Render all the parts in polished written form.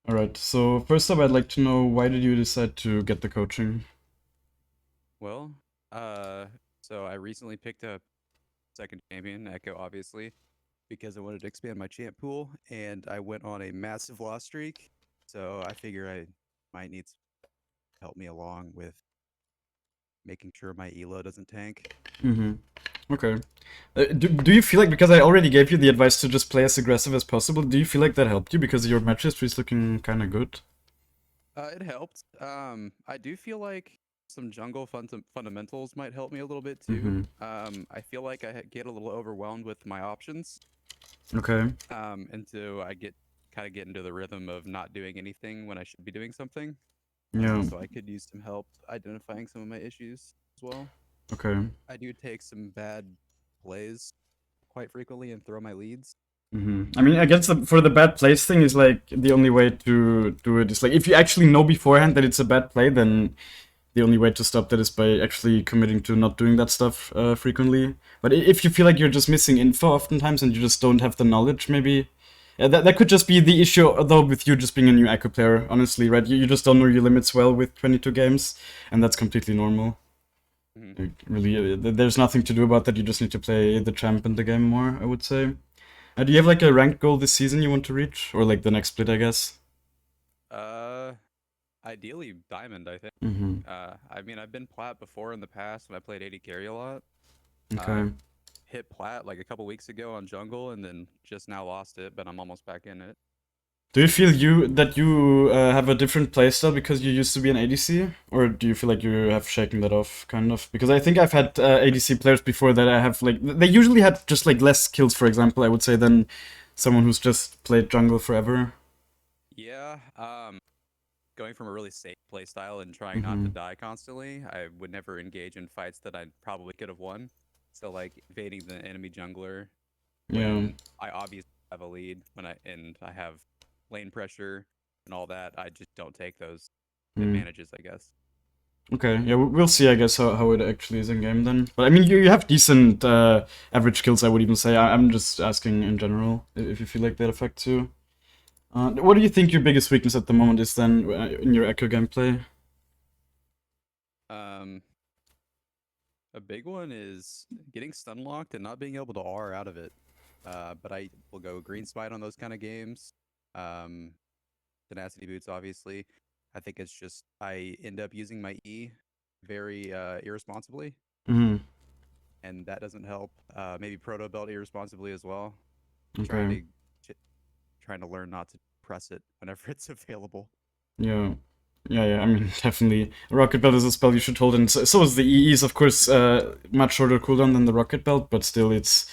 All right. So first up, I'd like to know, why did you decide to get the coaching? Well, uh, so I recently picked up second champion, Ekko, obviously, because I wanted to expand my champ pool, and I went on a massive loss streak. So I figure I might need some help me along with making sure my elo doesn't tank. Mm-hmm. Okay. Do you feel like, because I already gave you the advice to just play as aggressive as possible, do you feel like that helped you because your match history is looking kind of good? It helped. I do feel like some jungle fundamentals might help me a little bit too. Mm-hmm. I feel like get a little overwhelmed with my options. Okay. And so I get into the rhythm of not doing anything when I should be doing something. Yeah. So I could use some help identifying some of my issues as well. Okay. I do take some bad plays quite frequently and throw my leads. I mean, I guess for the bad plays thing is like the only way to do it is like, if you actually know beforehand that it's a bad play, then the only way to stop that is by actually committing to not doing that stuff frequently. But if you feel like you're just missing info oftentimes and you just don't have the knowledge, maybe that could just be the issue, though, with you just being a new Echo player. Honestly, right? You just don't know your limits well with 22 games, and that's completely normal. Mhm. Like, really, there's nothing to do about that. You just need to play the champ in the game more, I would say. Do you have like a ranked goal this season you want to reach, or like the next split, I guess? Uh, Ideally diamond, I think. Mm-hmm. I mean, I've been plat before in the past when I played AD carry a lot. Uh, Okay. Hit plat like a couple weeks ago on jungle, and then just now lost it, but I'm almost back in it. Do you feel you have a different playstyle because you used to be an ADC, or do you feel like you have shaken that off, kind of? Because I think I've had ADC players before that I have like, they usually had just like less kills, for example, I would say, than someone who's just played jungle forever. Yeah, going from a really safe play style and trying not Mm-hmm. to die constantly, I would never engage in fights that I probably could have won. So like invading the enemy jungler Yeah. when I obviously have a lead, and I have lane pressure and all that, I just don't take those Mm. advantages, I guess. Okay. Yeah, we'll see, I guess, how it actually is in game then. But I mean, you have decent average kills, I would even say. I'm just asking in general if you feel like that affects you. What do you think your biggest weakness at the moment is then in your Echo gameplay? Um, a big one is getting stun locked and not being able to R out of it. But I will go green smite on those kind of games. Um, Tenacity boots, obviously. I think it's just I end up using my E very irresponsibly, Mm-hmm. and that doesn't help. Maybe proto belt irresponsibly as well. Trying Okay. to trying to learn not to press it whenever it's available. Yeah. Yeah, yeah. I mean, definitely. Rocket Belt is a spell you should hold, and so is the EE. Is of course much shorter cooldown than the Rocket Belt, but still, it's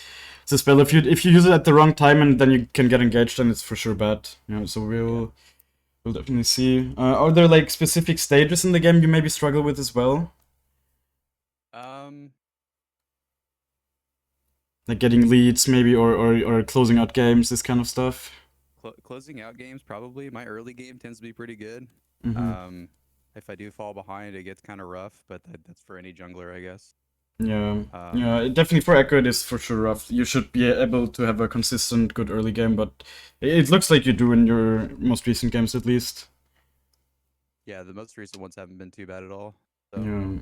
a spell. If you use it at the wrong time and then you can get engaged, then it's for sure bad. So Yeah. we'll definitely see. Are there like specific stages in the game you maybe struggle with as well, Um, like getting leads maybe, or closing out games, this kind of stuff? Closing out games probably. My early game tends to be pretty good. Mm-hmm. Um, if I do fall behind, it gets kind of rough, but that's for any jungler, I guess. Yeah, Um, yeah, definitely for Echo it is for sure rough. You should be able to have a consistent, good early game, but it looks like you do in your most recent games at least. yeah, the most recent ones haven't been too bad at all. So, Yeah.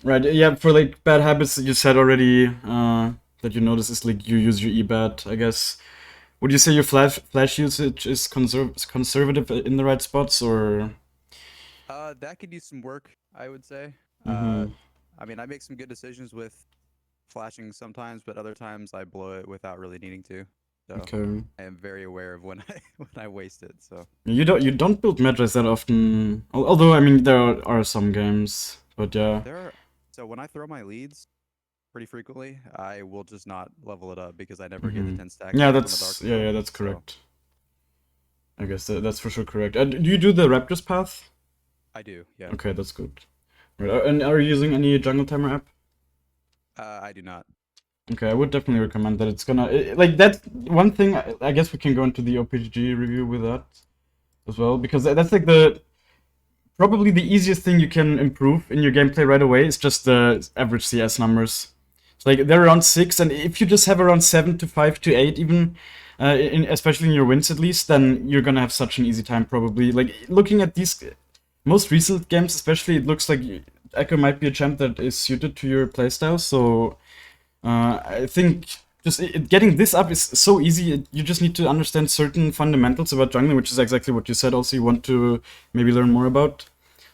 Right. Yeah. For like bad habits that you said already, that you notice is like you use your ebat, I guess. Would you say your flash usage is conservative in the right spots, or? that could use some work, I would say. Uh, Mm-hmm. I mean, I make some good decisions with flashing sometimes, but other times I blow it without really needing to. So, Okay. I am very aware of when I when I waste it. So, You don't build metas that often, although I mean there are some games, but yeah. there are when I throw my leads pretty frequently, I will just not level it up because I never get the Mm-hmm. 10 stack Yeah, kills on the that's dark yeah, zone. yeah, that's So correct. I guess that's for sure correct. Do you do the Raptors path? I do, yeah. Okay, that's good. Right, and are you using any jungle timer app? I do not. Okay, I would definitely recommend that. It's gonna like that one thing. I guess we can go into the OPG review with that as well, because that's like the probably the easiest thing you can improve in your gameplay right away is just the average CS numbers. It's like they're around 6, and if you just have around 7 to 5 to 8 even, especially in your wins at least, then you're gonna have such an easy time probably. Like looking at these most recent games, especially, it looks like Ekko might be a champ that is suited to your playstyle. So I think just getting this up is so easy. You just need to understand certain fundamentals about jungling, which is exactly what you said. Also, you want to maybe learn more about.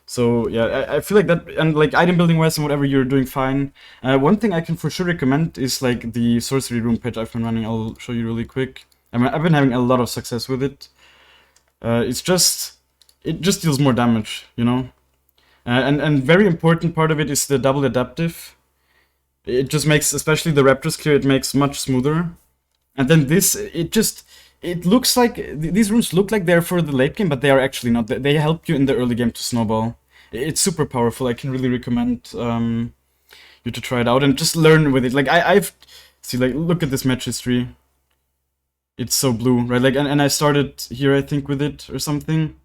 So yeah, I feel like that, and like item building wise and whatever, you're doing fine. One thing I can for sure recommend is like the sorcery room page I've been running. I'll show you really quick. I mean, I've been having a lot of success with it. It just deals more damage, you know. And very important part of it is the double adaptive. It just makes, especially the Raptors clear, it makes much smoother. And then this, it looks like, these rooms look like they're for the late game, but they are actually not. They help you in the early game to snowball. It's super powerful. I can really recommend you to try it out and just learn with it. Like, I've, see, like, look at this match history. It's so blue, right? Like, and I started here, I think, with it or something.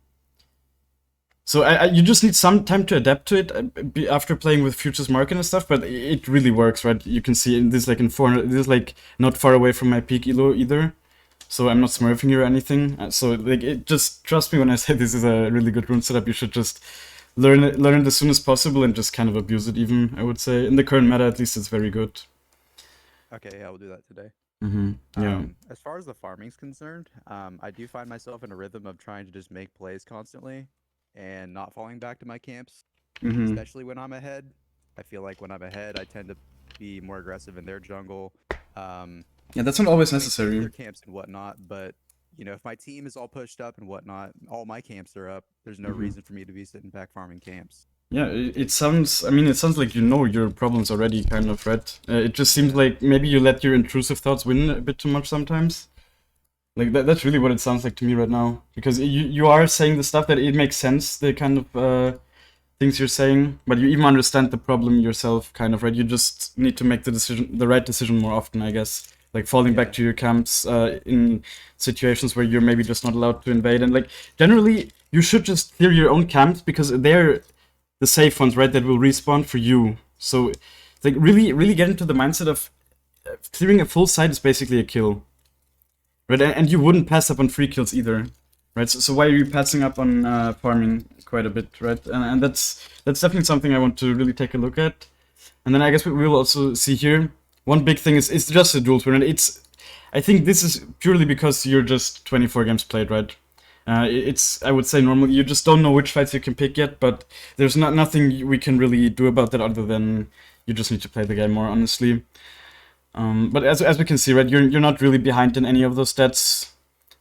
So you just need some time to adapt to it after playing with Futures Market and stuff, but it really works, right? You can see this like in 400, this is like not far away from my peak elo either. So I'm not smurfing here or anything. So like, it just, trust me when I say this is a really good rune setup. You should just learn it as soon as possible and just kind of abuse it even, I would say. In the current meta, at least, it's very good. Okay, yeah, we'll do that today. Yeah. As far as the farming's concerned, I do find myself in a rhythm of trying to just make plays constantly and not falling back to my camps, especially when I'm ahead. I feel like when I'm ahead, I tend to be more aggressive in their jungle. Yeah, that's not always necessary. Their camps and whatnot, but you know, if my team is all pushed up and whatnot, all my camps are up, there's no reason for me to be sitting back farming camps. Yeah, it sounds, I mean, it sounds like you know your problems already, kind of, right? It just seems like maybe you let your intrusive thoughts win a bit too much sometimes. Like, that's really what it sounds like to me right now. Because you are saying the stuff that it makes sense, the kind of things you're saying, but you even understand the problem yourself, kind of, right? You just need to make the right decision more often, I guess. Like falling back to your camps in situations where you're maybe just not allowed to invade. And like, generally, you should just clear your own camps because they're the safe ones, right, that will respawn for you. So, like, really get into the mindset of clearing a full site is basically a kill. Right, and you wouldn't pass up on free kills either, right? So why are you passing up on farming quite a bit, right? And that's definitely something I want to really take a look at. And then I guess we will also see here, one big thing is it's just a dual twin, and I think this is purely because you're just 24 games played, right? I would say normally you just don't know which fights you can pick yet, but there's nothing we can really do about that other than you just need to play the game more, honestly. But as we can see, right, you're not really behind in any of those stats.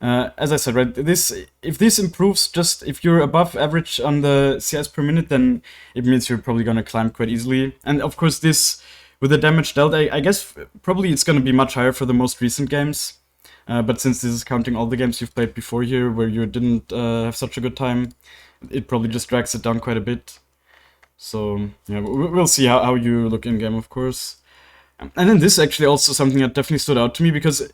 As I said, right, if this improves, just if you're above average on the CS per minute, then it means you're probably gonna climb quite easily. And of course, this with the damage dealt, I guess probably it's gonna be much higher for the most recent games. But since this is counting all the games you've played before here, where you didn't have such a good time, it probably just drags it down quite a bit. So yeah, we'll see how you look in game, of course. And then this actually also something that definitely stood out to me because,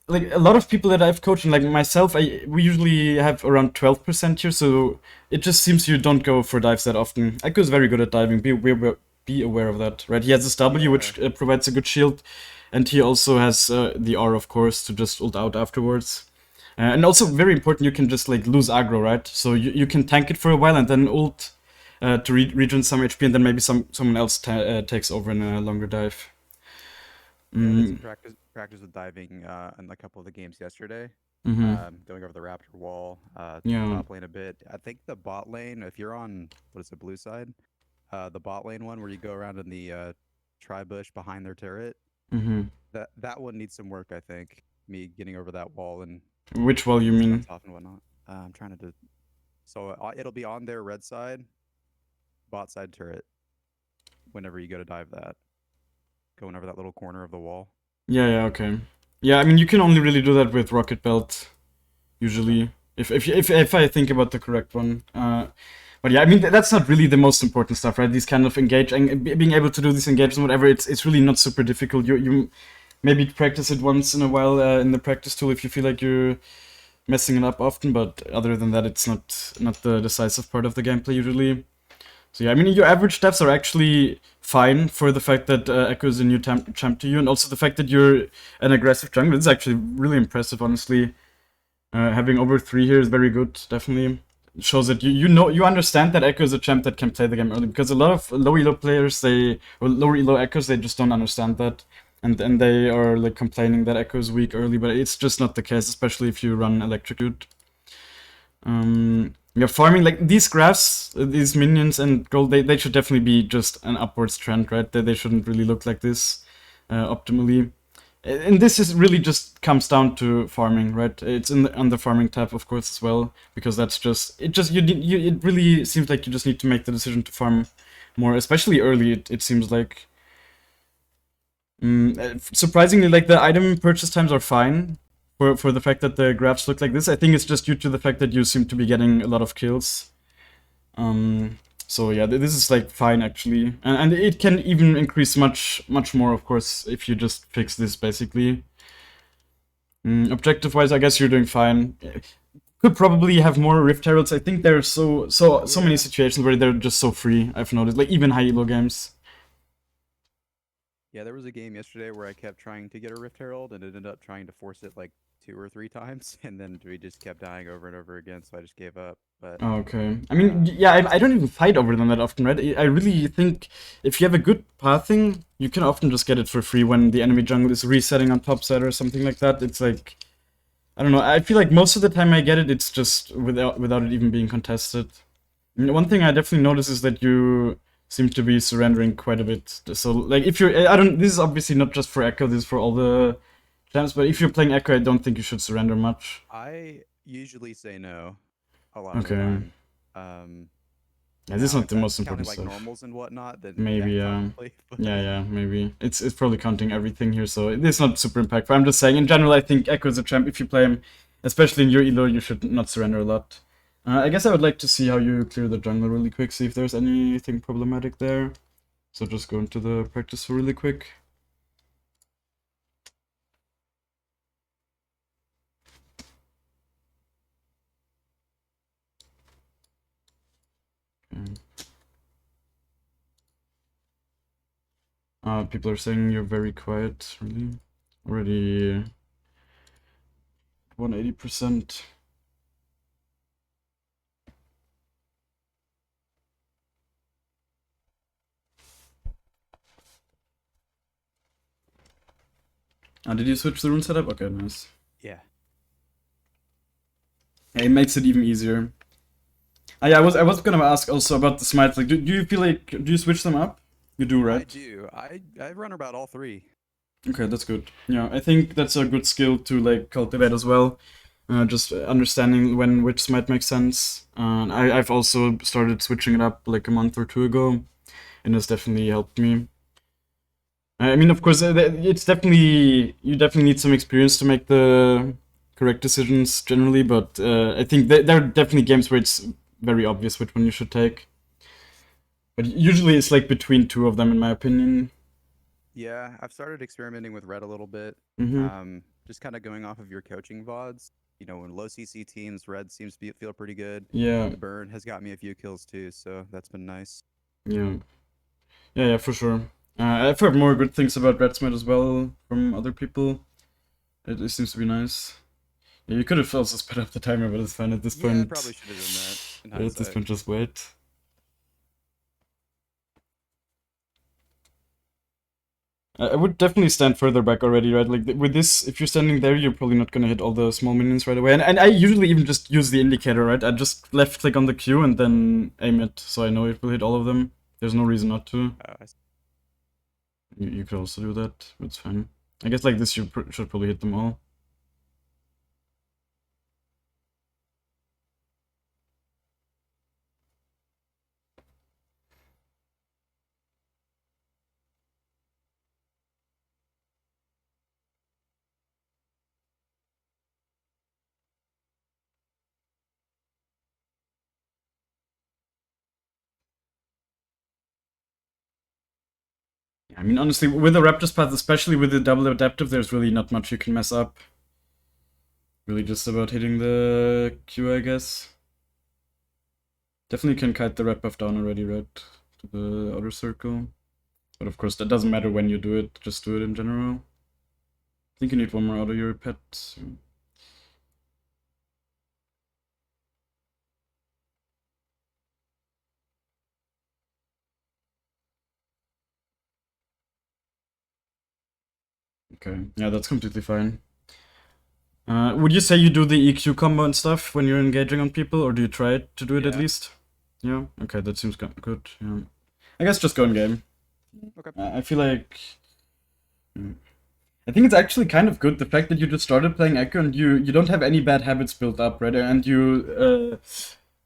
like, a lot of people that I've coached, and like myself, we usually have around 12% here, so it just seems you don't go for dives that often. Ekko is very good at diving, be aware of that, right? He has this W, which provides a good shield, and he also has the R, of course, to just ult out afterwards. And also, very important, you can just, like, lose aggro, right? So you can tank it for a while and then ult to regen some HP, and then maybe someone else takes over in a longer dive. Practice with diving in a couple of the games yesterday. Going over the Raptor wall, top lane a bit. I think the bot lane, if you're on, what is it, blue side? The bot lane one where you go around in the tri-bush behind their turret. That one needs some work, I think. Me getting over that wall and... Which wall you mean? Top and whatnot. I'm trying to... So it'll be on their red side, bot side turret, whenever you go to dive that. Going over that little corner of the wall. Yeah, okay. Yeah, I mean, you can only really do that with Rocket Belt, usually, if I think about the correct one. But yeah, I mean, that's not really the most important stuff, right? These kind of and being able to do this engage and whatever, it's really not super difficult. You maybe practice it once in a while in the practice tool if you feel like you're messing it up often, but other than that, it's not the decisive part of the gameplay usually. So yeah, I mean, your average stats are actually fine for the fact that Ekko is a new champ to you, and also the fact that you're an aggressive jungler. This is actually really impressive, honestly. Having over 3 here is very good, definitely. It shows that you understand that Ekko is a champ that can play the game early, because a lot of low elo players, or lower elo Ekkos, they just don't understand that. And they are like complaining that Ekko is weak early, but it's just not the case, especially if you run Electrocute. Yeah, farming, like, these graphs, these minions and gold, they should definitely be just an upwards trend, right? They shouldn't really look like this optimally. And this is really just comes down to farming, right? It's on the farming tab, of course, as well, because that's just it really seems like you just need to make the decision to farm more, especially early. It seems like. Surprisingly, like, the item purchase times are fine for the fact that the graphs look like this. I think it's just due to the fact that you seem to be getting a lot of kills. So yeah, this is like fine actually, and it can even increase much more, of course, if you just fix this basically. Objective wise, I guess you're doing fine. Could probably have more Rift Heralds. I think there's so many situations where they're just so free. I've noticed, like, even high elo games. Yeah, there was a game yesterday where I kept trying to get a Rift Herald and ended up trying to force it like 2 or 3 times, and then we just kept dying over and over again, so I just gave up. But Oh, okay. I mean, yeah, I don't even fight over them that often, right? I really think if you have a good pathing, you can often just get it for free when the enemy jungle is resetting on top side or something like that. It's like, I don't know. I feel like most of the time I get it, it's just without it even being contested. And one thing I definitely notice is that you seem to be surrendering quite a bit. So, like, if you're, I don't. This is obviously not just for Ekko. This is for all the champs. But if you're playing Ekko, I don't think you should surrender much. I usually say no a lot of the Okay. time. Yeah, this is Now, not if the that's most counting important like stuff. normals and whatnot, then Maybe, yeah, probably. But yeah, maybe. It's probably counting everything here, so it's not super impactful. I'm just saying, in general, I think Ekko is a champ. If you play him, especially in your elo, you should not surrender a lot. I guess I would like to see how you clear the jungle really quick, see if there's anything problematic there. So just go into the practice really quick. Okay. People are saying you're very quiet, really. Already 180%. Did you switch the rune setup? Okay, nice. yeah. It makes it even easier. Yeah, I was gonna ask also about the smites. Like, do you feel like, do you switch them up? You do, right? I do. I run about all 3. Okay, that's good. Yeah, I think that's a good skill to like cultivate as well. Just understanding when which smite makes sense. I've also started switching it up like a month or 2 ago, and it's definitely helped me. I mean, of course, it's definitely, you definitely need some experience to make the correct decisions generally, but I think there are definitely games where it's very obvious which one you should take. But usually it's like between 2 of them, in my opinion. Yeah, I've started experimenting with red a little bit. Mm-hmm. Just kind of going off of your coaching VODs. You know, when low CC teams, red seems to feel pretty good. Yeah, The burn has got me a few kills too, so that's been nice. yeah, yeah, for sure. I've heard more good things about Red Smite as well from other people. It seems to be nice. Yeah, you could have also sped up the timer, but it's fine at this Yeah, I point. probably should have done that in At this hindsight. point, just wait. I would definitely stand further back already, right? Like, with this, if you're standing there, you're probably not gonna hit all the small minions right away. And I usually even just use the indicator, right? I just left click on the Q and then aim it, so I know it will hit all of them. There's no reason not to. You could also do that, it's fine. I guess like this, you should probably hit them all. I mean, honestly, with the Raptor's path, especially with the double adaptive, there's really not much you can mess up. Really just about hitting the Q, I guess. Definitely can kite the red buff down already, right? To the outer circle. But of course, that doesn't matter when you do it, just do it in general. I think you need one more out of your pet. So. Okay, yeah, that's completely fine. Would you say you do the EQ combo and stuff when you're engaging on people, or do you try to do it at Yeah. least? Yeah, okay, that seems good. Yeah. I guess just go in game. Okay. I feel like. I think it's actually kind of good the fact that you just started playing Ekko and you don't have any bad habits built up, right? And you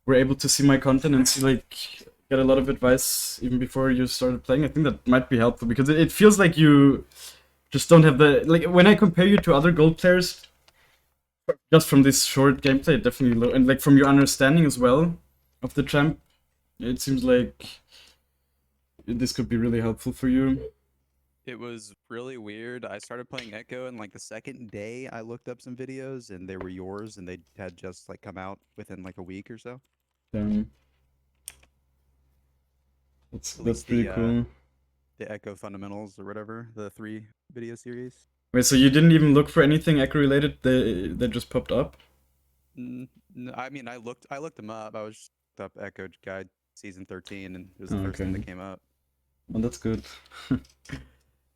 were able to see my content and see like get a lot of advice even before you started playing. I think that might be helpful because it feels like you just don't have the like when I compare you to other gold players, just from this short gameplay, definitely low, and like from your understanding as well of the champ, it seems like this could be really helpful for you. It was really weird. I started playing Echo, and like the second day, I looked up some videos, and they were yours, and they had just like come out within like a week or so. That's At least pretty cool. the Echo Fundamentals or whatever, the 3 video series. Wait, so you didn't even look for anything Echo related? They just popped up. I mean, I looked them up. I was just looked up Echo Guide season 13, and it was the first thing Okay. that came up. Well, that's good.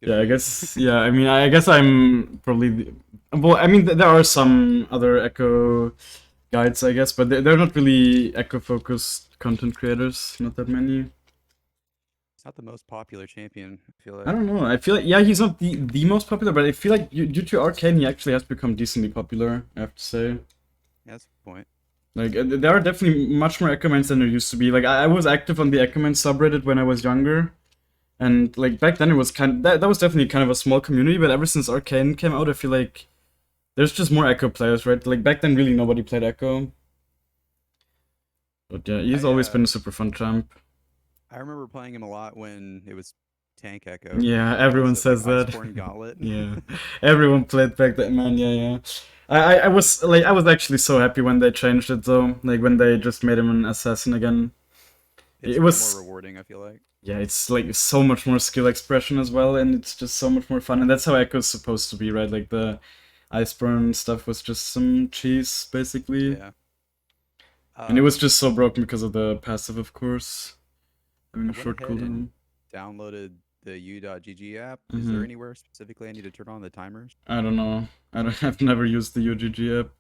Good Yeah, for I you. guess. Yeah, I mean, I guess I'm probably. Well, I mean, there are some other Echo guides, I guess, but they're not really Echo focused content creators. Not that many. It's not the most popular champion, I feel I like. don't know. I feel like yeah, he's not the most popular, but I feel like due to Arcane, he actually has become decently popular. I have to say. Yeah, that's a good point. Like there are definitely much more Echo mains than there used to be. Like I was active on the Echo main subreddit when I was younger. And like back then it was that was definitely kind of a small community, but ever since Arcane came out, I feel like there's just more Echo players, right? Like back then really nobody played Echo. But yeah, he's always been a super fun champ. I remember playing him a lot when it was Tank Echo. Yeah, When it was everyone like says that. Iceborne Gauntlet. Yeah. Everyone played back then, man, yeah. I was like I was actually so happy when they changed it though. Like when they just made him an assassin again. It's It way was more rewarding, I feel like. yeah, it's like so much more skill expression as well, and it's just so much more fun. And that's how Echo's supposed to be, right? Like the Iceborne stuff was just some cheese, basically. Yeah. And it was just so broken because of the passive, of course. Having a I went short ahead cooldown. and downloaded the u.gg app. Is there anywhere specifically I need to turn on the timers? I don't know. I've never used the UGG app.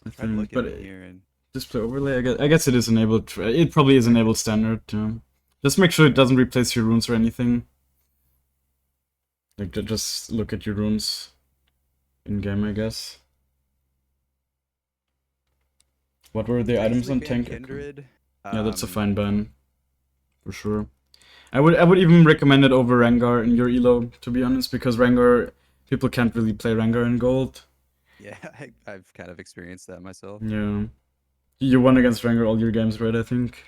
I Tried think, looking but in here and display overlay. I guess it is enabled. It probably is enabled standard. Yeah. Just make sure it doesn't replace your runes or anything. Like just look at your runes in game, I guess. What were the items on tank? Kindred. Yeah, that's a fine ban for sure. I would even recommend it over Rengar in your elo, to be honest, because Rengar people can't really play Rengar in gold. Yeah, I've kind of experienced that myself. Yeah. You won against Rengar all your games, right, I think?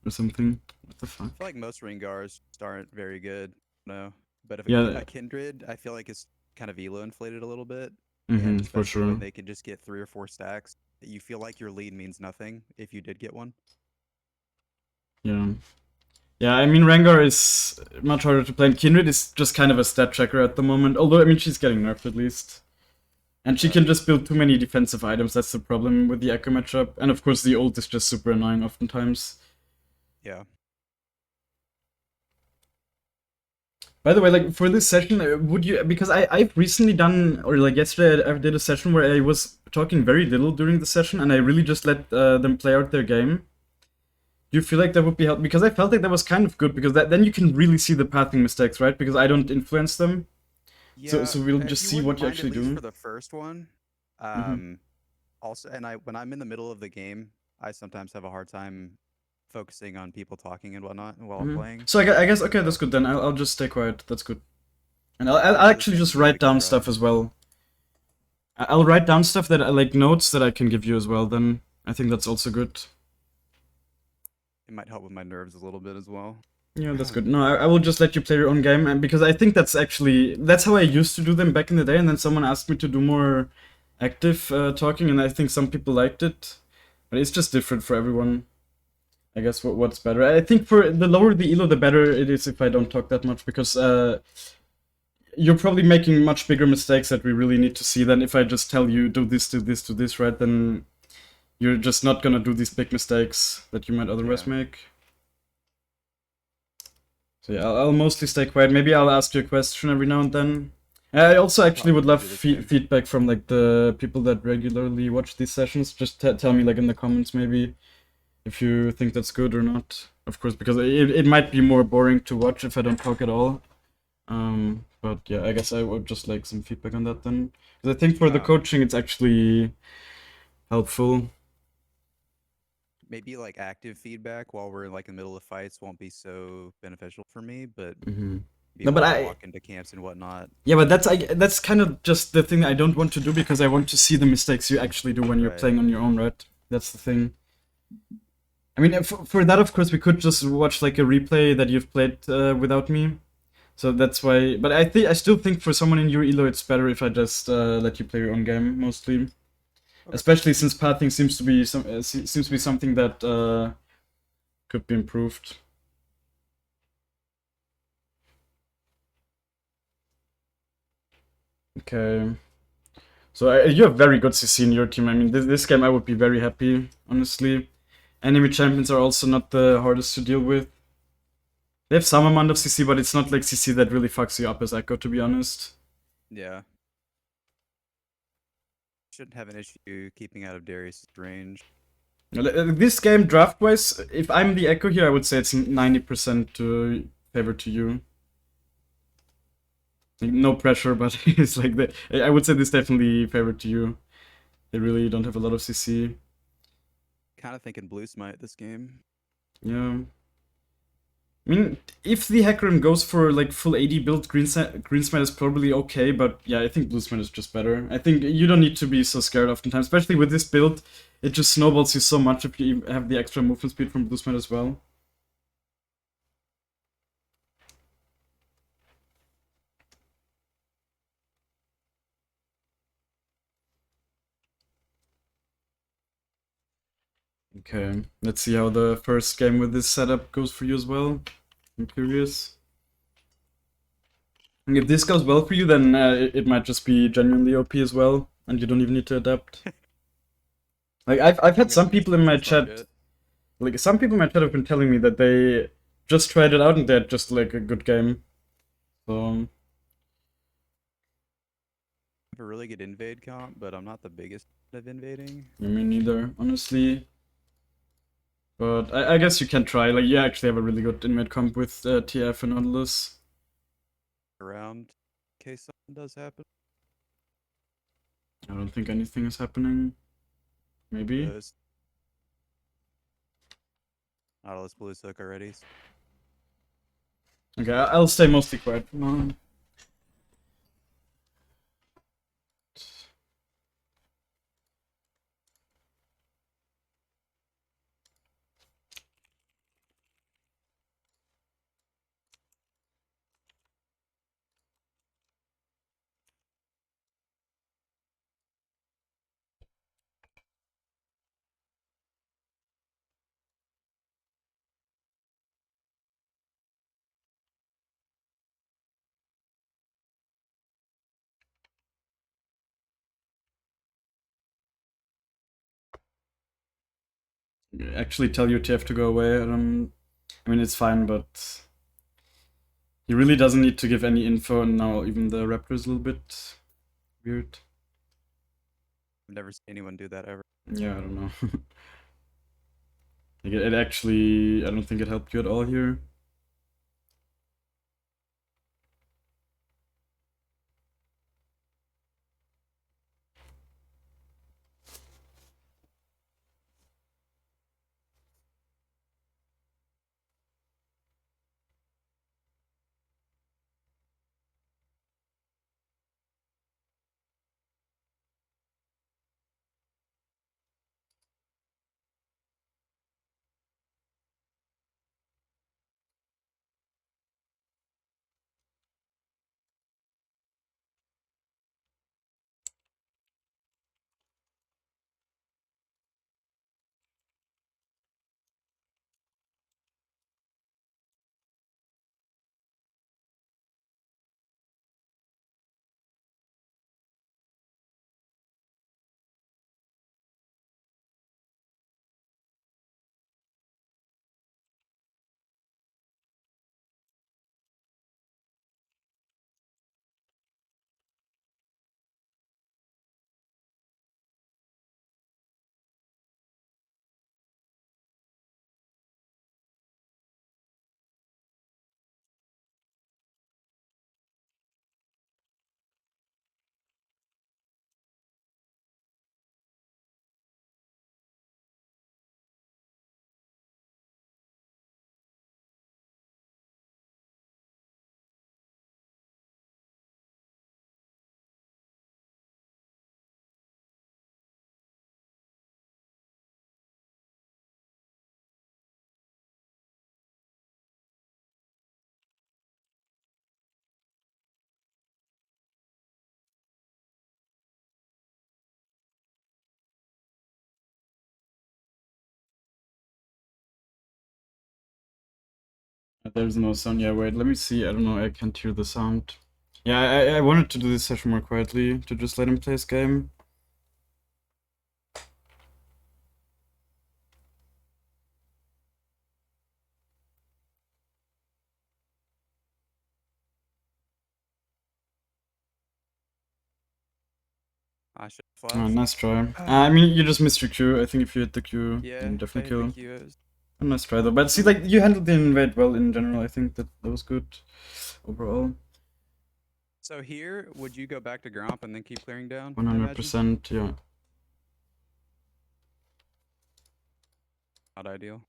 Or something. What the fuck? I feel like most Ringars aren't very good. No. But if Yeah. a Kindred, I feel like it's kind of elo inflated a little bit. Mm-hmm, And for especially sure. when they can just get 3 or 4 stacks, you feel like your lead means nothing if you did get one. Yeah. Yeah, I mean, Rengar is much harder to play, and Kindred is just kind of a stat checker at the moment. Although, I mean, she's getting nerfed at least. And she can just build too many defensive items, that's the problem with the Echo matchup. And of course, the ult is just super annoying oftentimes. Yeah. By the way, like, for this session, would you... Because I've recently done... Or, like, yesterday I did a session where I was talking very little during the session, and I really just let them play out their game. Do you feel like that would be helpful? Because I felt like that was kind of good, because then you can really see the pathing mistakes, right? Because I don't influence them. Yeah, So we'll just see what you actually do. for the first one. Also, and when I'm in the middle of the game, I sometimes have a hard time focusing on people talking and whatnot while I'm playing. So I guess okay, that's good then. I'll just stay quiet. That's good. And I'll actually just write down stuff as well. I'll write down stuff that like notes that I can give you as well. Then I think that's also good. It might help with my nerves a little bit as well. Yeah, that's good. No, I will just let you play your own game, and because I think that's how I used to do them back in the day, and then someone asked me to do more active talking, and I think some people liked it, but it's just different for everyone. I guess what's better. I think for the lower the elo, the better it is if I don't talk that much, because you're probably making much bigger mistakes that we really need to see than if I just tell you do this, do this, do this, right? Then you're just not gonna do these big mistakes that you might otherwise Yeah. make. So yeah, I'll mostly stay quiet. Maybe I'll ask you a question every now and then. I also I'll actually would probably love do the same. feedback from like the people that regularly watch these sessions. Just tell me like in the comments maybe if you think that's good or not. Of course, because it might be more boring to watch if I don't talk at all. But yeah, I guess I would just like some feedback on that then. Because I think for the coaching, it's actually helpful. Maybe like active feedback while we're like in the middle of fights won't be so beneficial for me, but Hmm. be No, able but to I walk into camps and whatnot. yeah, but that's kind of just the thing I don't want to do because I want to see the mistakes you actually do when you're Right. playing on your own, right? That's the thing. I mean, for that, of course, we could just watch like a replay that you've played without me. So that's why. But I still think for someone in your elo, it's better if I just let you play your own game mostly. Okay. Especially since pathing seems to be seems to be something that could be improved. Okay. So you have very good CC in your team. I mean, this game I would be very happy, honestly. Enemy champions are also not the hardest to deal with. They have some amount of CC, but it's not like CC that really fucks you up as Ekko, to be honest. Yeah. Shouldn't have an issue keeping out of Darius' range. This game, draft-wise, if I'm the Ekko here, I would say it's 90% to favor to you. Like, no pressure, but it's like I would say this definitely favor to you. They really don't have a lot of CC. Kind of thinking blue smite this game. Yeah. I mean, if the Hecarim goes for like full AD build, Green Smite is probably okay, but yeah, I think Blue Smite is just better. I think you don't need to be so scared oftentimes, especially with this build. It just snowballs you so much if you have the extra movement speed from Blue Smite as well. Okay, let's see how the first game with this setup goes for you as well. I'm curious. And if this goes well for you, then it might just be genuinely OP as well, and you don't even need to adapt. Like I've I'm had gonna some miss people the in my first chat, bucket. like some people in my chat have been telling me that they just tried it out and they had just like a good game. So I have a really good invade comp, but I'm not the biggest fan of invading. I mean neither, honestly. But I guess you can try. Like you actually have a really good inmate comp with TF and Nautilus. Around in case something does happen. I don't think anything is happening. Maybe. This Nautilus blue soak already. Okay, I'll stay mostly quiet from now on. Actually tell your TF to go away. I mean it's fine, but he really doesn't need to give any info, and now even the Raptor is a little bit weird. I've never seen anyone do that ever. Yeah, I don't know. Like it actually, I don't think it helped you at all here. There's no sound. Yeah, wait, let me see. I don't know, I can't hear the sound. Yeah, I wanted to do this session more quietly, to just let him play his game. I should Oh, flash. nice try. I mean, you just missed your Q. I think if you hit the Q, Yeah, then you if I definitely hit the kill. Q, A nice try though. But see, like, you handled the invade well in general. I think that was good overall. So here, would you go back to Gromp and then keep clearing down? 100%, yeah. Not ideal.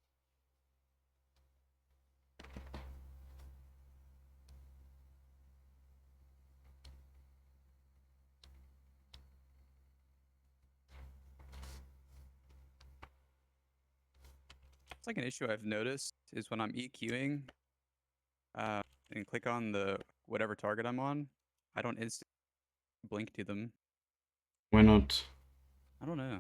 It's like an issue I've noticed is when I'm EQing and click on the whatever target I'm on, I don't instantly blink to them. Why not? I don't know.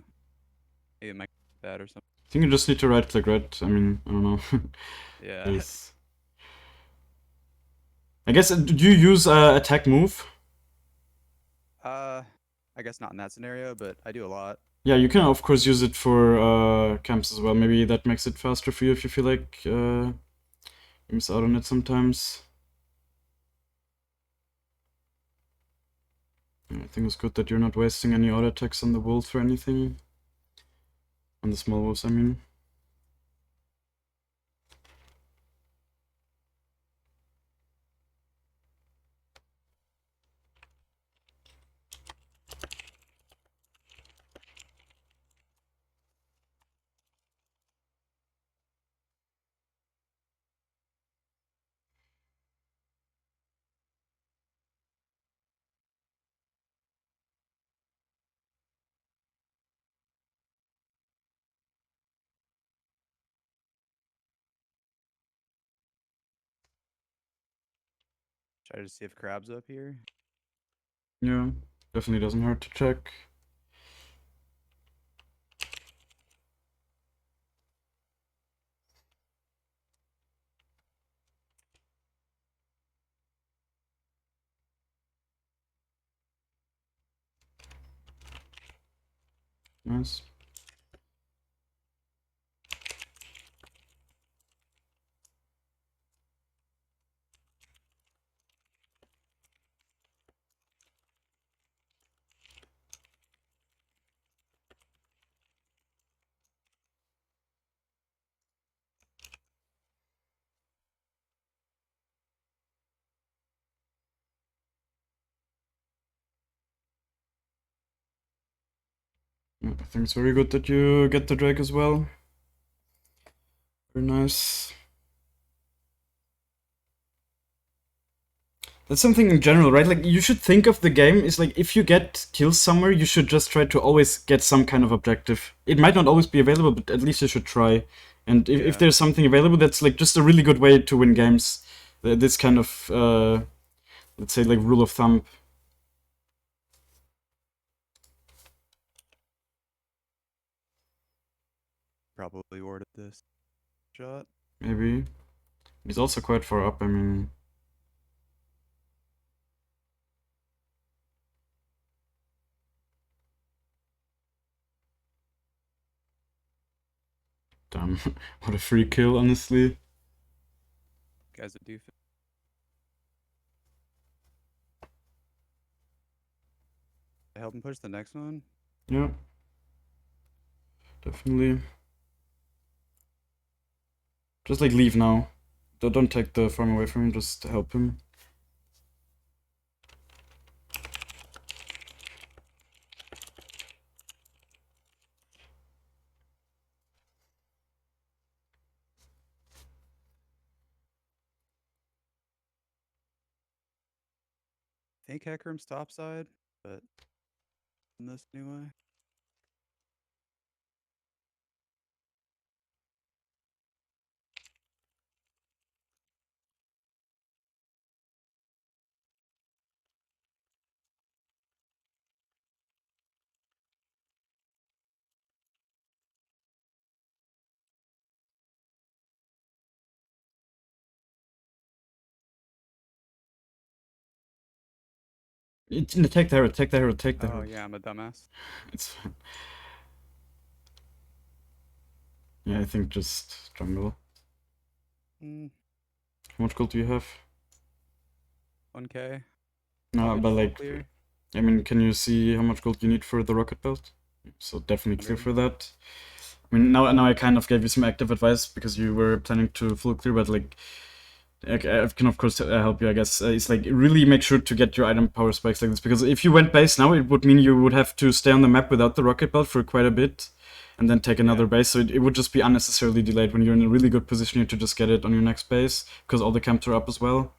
Maybe it might be bad or something. I think you just need to right click, right? I mean, I don't know. Yeah. Yes. I guess, do you use attack move? I guess not in that scenario, but I do a lot. Yeah, you can of course use it for camps as well. Maybe that makes it faster for you if you feel like you miss out on it sometimes. Yeah, I think it's good that you're not wasting any auto attacks on the wolves or anything. On the small wolves, I mean. Try to see if crab's up here. Yeah, definitely doesn't hurt to check. Nice. Yeah, I think it's very good that you get the drag as well. Very nice. That's something in general, right? Like, you should think of the game is like, if you get kills somewhere, you should just try to always get some kind of objective. It might not always be available, but at least you should try. And if Yeah. there's something available, that's like just a really good way to win games. This kind of, let's say, like, rule of thumb. Probably warded this shot. Maybe. He's also quite far up, I mean. Damn, what a free kill, honestly. Guy's a doofus. Help him push the next one. Yeah. Definitely. Just, like, leave now. Don't take the farm away from him, just help him. I think Hecarim's topside, but in this anyway. Take the Herald, take the Herald, take the Oh Herald. yeah, I'm a dumbass. It's fine. Yeah, I think just jungle. Mm, How much gold do you have? 1K. No, Probably but just full like, clear. I mean, can you see how much gold you need for the rocket belt? So definitely clear 100. for that. I mean, now I kind of gave you some active advice because you were planning to full clear, but like, I can of course help you. I guess it's like really make sure to get your item power spikes like this, because if you went base now, it would mean you would have to stay on the map without the rocket belt for quite a bit, and then take another Yeah. base. So it would just be unnecessarily delayed when you're in a really good position here to just get it on your next base, because all the camps are up as well.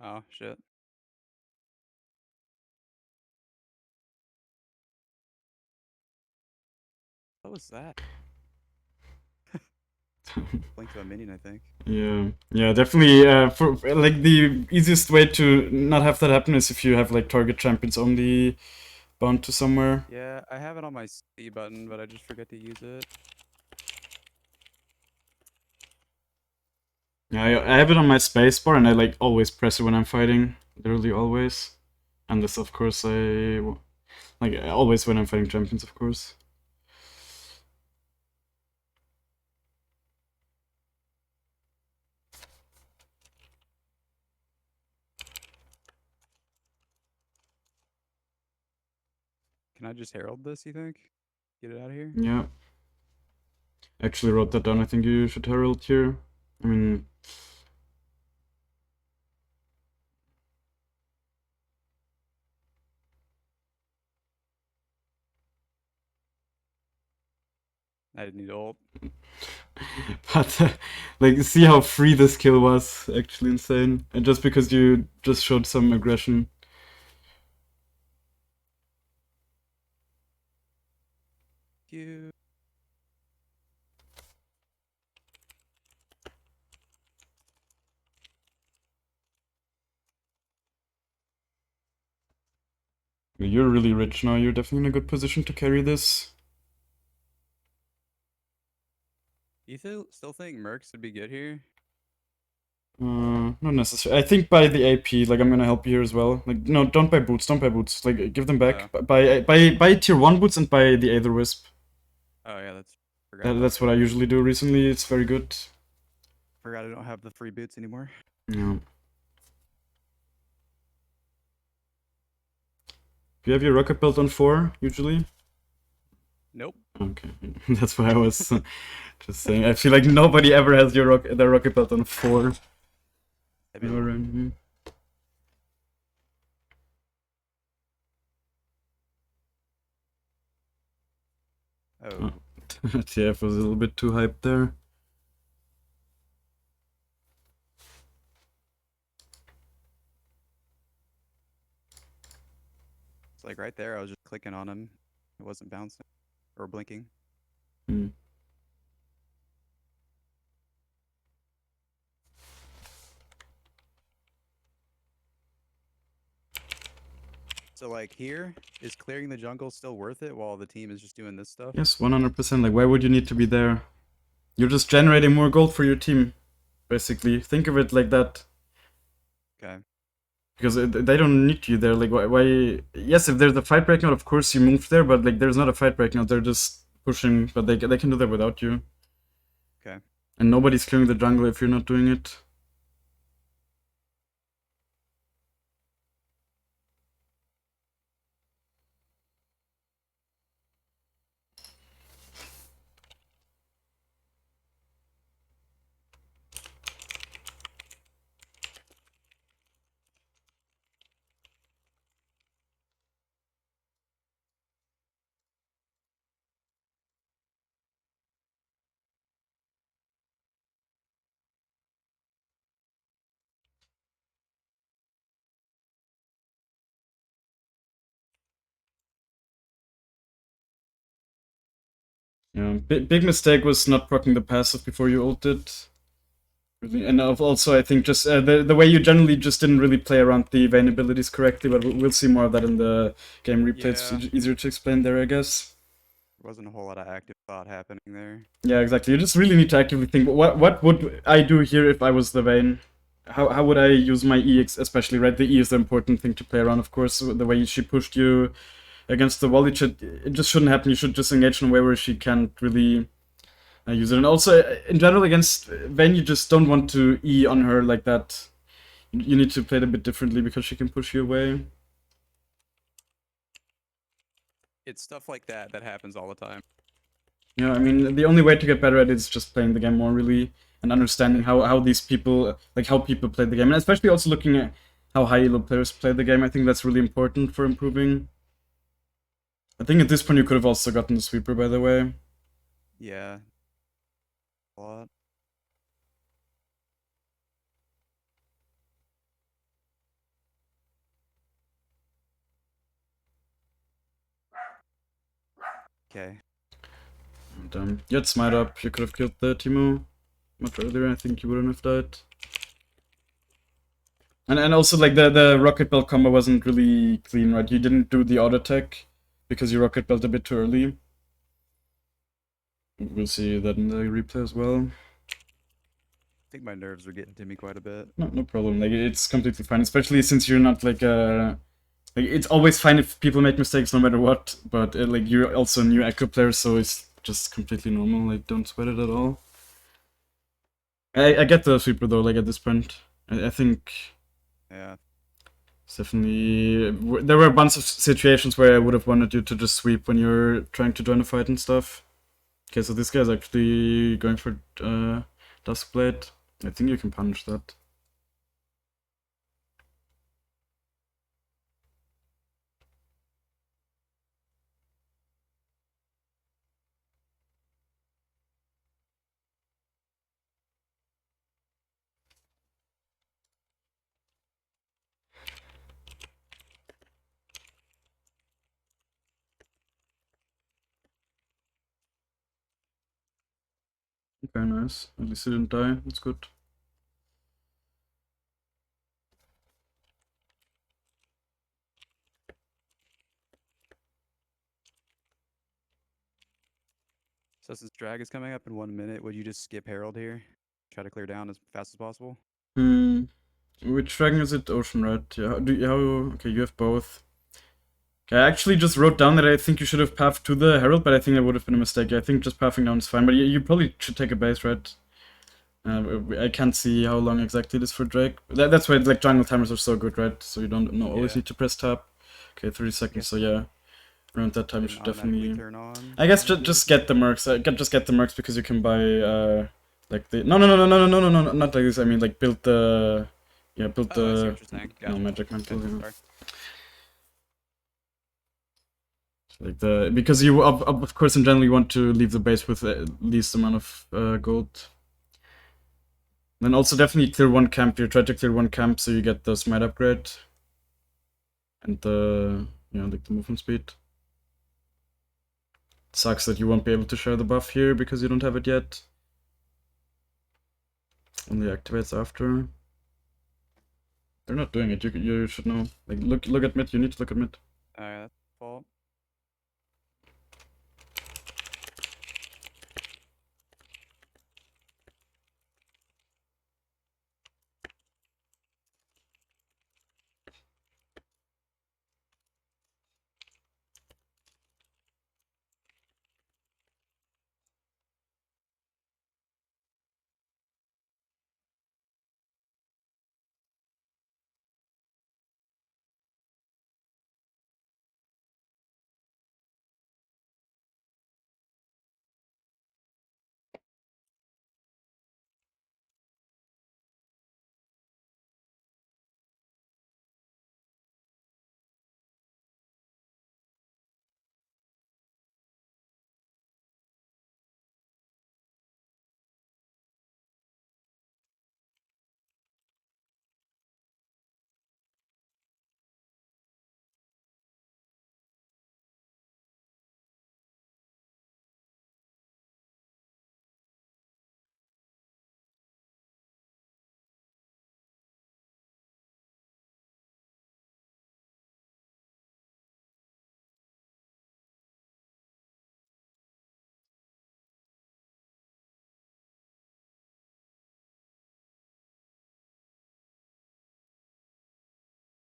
Oh shit. What was that? Blink to a minion, I think. Yeah, yeah, definitely. For like the easiest way to not have that happen is if you have like target champions only bound to somewhere. Yeah, I have it on my C button, but I just forget to use it. Yeah, I have it on my spacebar, and I like always press it when I'm fighting. Literally always, unless of course like always when I'm fighting champions, of course. Can I just herald this, you think? Get it out of here? Yeah, actually wrote that down. I think you should herald here. I mean, I didn't need ult. but like see how free this kill was. Actually insane, and just because you just showed some aggression. You. You're really rich now. You're definitely in a good position to carry this. You still think Mercs would be good here? Not necessarily. I think by the AP, like I'm gonna help you here as well. Like no, don't buy boots. Don't buy boots. Like give them back. Oh. Buy tier one boots and buy the Aether Wisp. Oh yeah, forgot about That's what I usually do recently. It's very good. Forgot I don't have the free boots anymore. Yeah. Do you have your rocket belt on 4 usually? Nope. Okay, that's why I was just saying. I feel like nobody ever has their rocket belt on 4. Maybe oh. TF was a little bit too hyped there. It's like right there. I was just clicking on him. It wasn't bouncing or blinking. Hmm. So like here, is clearing the jungle still worth it while the team is just doing this stuff? Yes, 100%. Like, why would you need to be there? You're just generating more gold for your team, basically. Think of it like that. Okay. Because they don't need you there. Like, why? Yes, if there's a fight breakout, of course you move there, but like, there's not a fight breakout. They're just pushing, but they can do that without you. Okay. And nobody's clearing the jungle if you're not doing it. Yeah, big mistake was not proccing the passive before you ulted. Really. And also, I think just the way you generally just didn't really play around the Vayne abilities correctly, but we'll see more of that in the game replay. It's Yeah, easier to explain there, I guess. there wasn't a whole lot of active thought happening there. Yeah, exactly. You just really need to actively think, what would I do here if I was the Vayne? How would I use my E, especially, right? The E is the important thing to play around, of course. The way she pushed you against the wall, it just shouldn't happen. You should just engage in a way where she can't really use it. And also, in general, against Vayne, you just don't want to E on her like that. You need to play it a bit differently because she can push you away. It's stuff like that that happens all the time. Yeah, I mean, the only way to get better at it is just playing the game more, really, and understanding how these people, like, how people play the game. And especially also looking at how high elo players play the game. I think that's really important for improving. I think at this point you could have also gotten the sweeper, by the way. Yeah, a lot. Okay. And, you had smite up. You could have killed the Timo much earlier. I think you wouldn't have died. And also, like, the rocket belt combo wasn't really clean, right? You didn't do the auto attack because you rocket belt a bit too early. We'll see that in the replay as well. I think my nerves are getting to me quite a bit. No problem. Like, it's completely fine, especially since you're not like like, it's always fine if people make mistakes no matter what. But like, you're also a new Ekko player, so it's just completely normal. Like, don't sweat it at all. I get the sweeper though. Like, at this point, I think Yeah. it's definitely there were a bunch of situations where I would have wanted you to just sweep when you're trying to join a fight and stuff. Okay, so this guy's actually going for Duskblade. I think you can punish that. Okay, nice. At least he didn't die. That's good. So since drag is coming up in 1 minute, would you just skip Herald here? Try to clear down as fast as possible? Hmm. Which dragon is it? Ocean, right? Yeah. Okay, you have both. Okay, I actually just wrote down that I think you should have pathed to the Herald, but I think that would have been a mistake. I think just pathing down is fine, but you probably should take a base, right? I can't see how long exactly it is for Drake. That's why like jungle timers are so good, right? So you don't always Yeah. need to press tab. Okay, 30 seconds. So yeah, around that time you Didn't should automatically definitely. turn on. I guess Sounds good. just get the mercs. Just get the mercs because you can buy like the no, not like this. I mean like build the build Oh, I see the what you're saying. no Gotcha. magic Okay, mantle. Yeah. sorry. Like because you of course in general you want to leave the base with the least amount of gold. Then also definitely clear one camp. You try to clear one camp so you get the smite upgrade and the like the movement speed. Sucks that you won't be able to share the buff here because you don't have it yet. Only activates after. They're not doing it. You should know. Like look at mid. You need to look at mid. Alright, that's fault.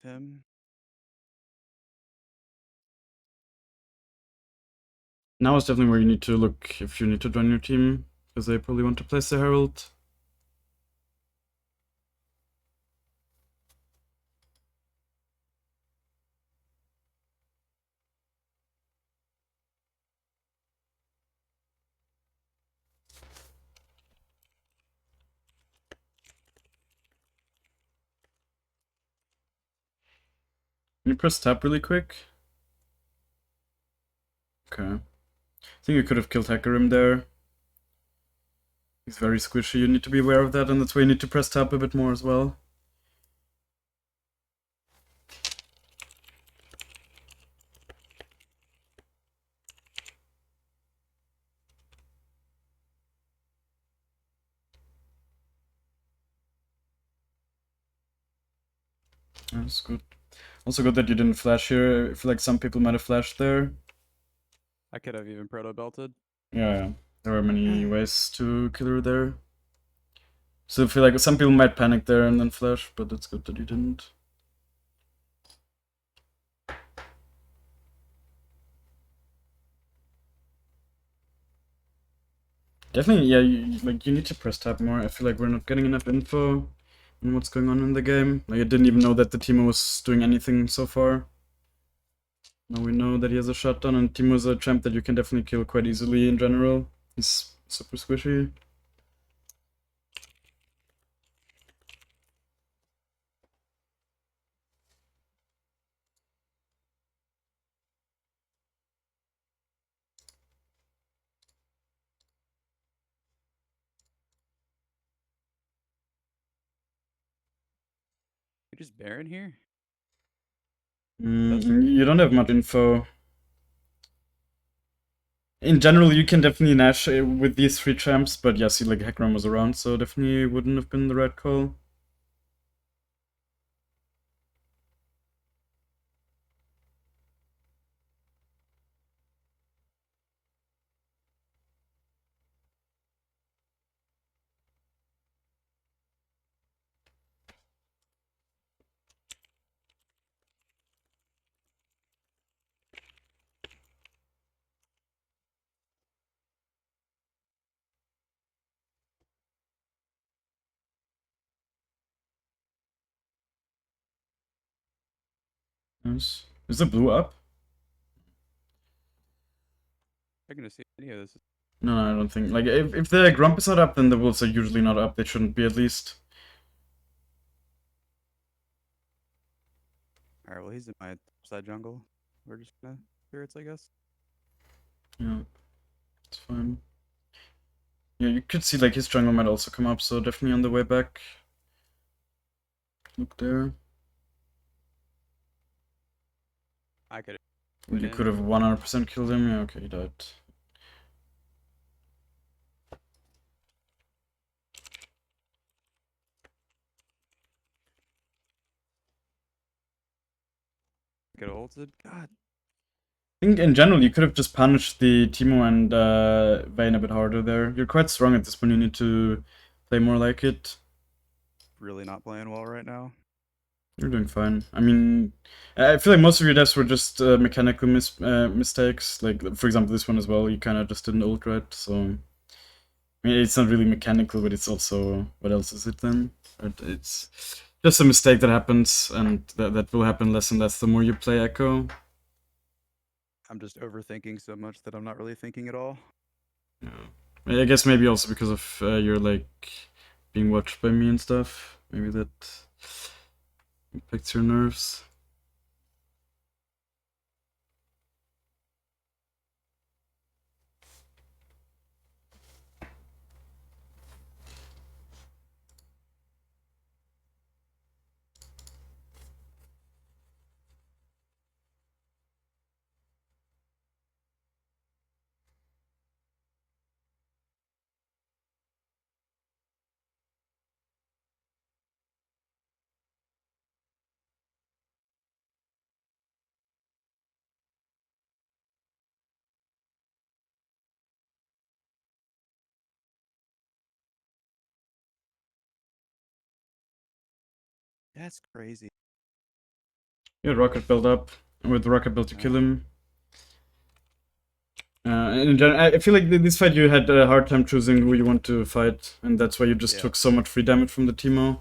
him. Now is definitely where you need to look if you need to join your team, because they probably want to place the Herald. Can you press tab really quick? Okay. I think you could have killed Hecarim there. He's very squishy, you need to be aware of that, and that's why you need to press tab a bit more as well. That's good. Also good that you didn't flash here. I feel like some people might have flashed there. I could have even proto belted. Yeah. There are many ways to kill her there. So I feel like some people might panic there and then flash, but it's good that you didn't. Definitely, yeah, you need to press tab more. I feel like we're not getting enough info on what's going on in the game. Like, I didn't even know that the Teemo was doing anything so far. Now we know that he has a shutdown, and Teemo is a champ that you can definitely kill quite easily in general. He's super squishy. You just Baron here? You don't have much info. In general, you can definitely Nash with these three champs, but yeah, see, like, Hecarim was around, so definitely wouldn't have been the right call. Nice. Is the blue up? I'm gonna see any of this. No, I don't think. Like, if the Grump is not up, then the Wolves are usually not up. They shouldn't be, at least. Alright, well, he's in my side jungle. We're just gonna spirits, I guess. Yeah, it's fine. Yeah, you could see, like, his jungle might also come up, so definitely on the way back. Look there. I could. You could have 100% killed him. Yeah, okay, he died. Get ulted. God. I think in general you could have just punished the Teemo and Vayne a bit harder there. You're quite strong at this point, you need to play more like it. Really not playing well right now. You're doing fine. I mean, I feel like most of your deaths were just mechanical mistakes. Like, for example, this one as well, you kind of just didn't ult right, so... I mean, it's not really mechanical, but it's also... What else is it then? It's just a mistake that happens, and that will happen less and less the more you play Ekko. I'm just overthinking so much that I'm not really thinking at all. Yeah. I guess maybe also because of you're like being watched by me and stuff. Maybe that impacts your nerves. That's crazy. Yeah, rocket build up with rocket build to kill him. In general, I feel like this fight you had a hard time choosing who you want to fight, and that's why you just took so much free damage from the Teemo.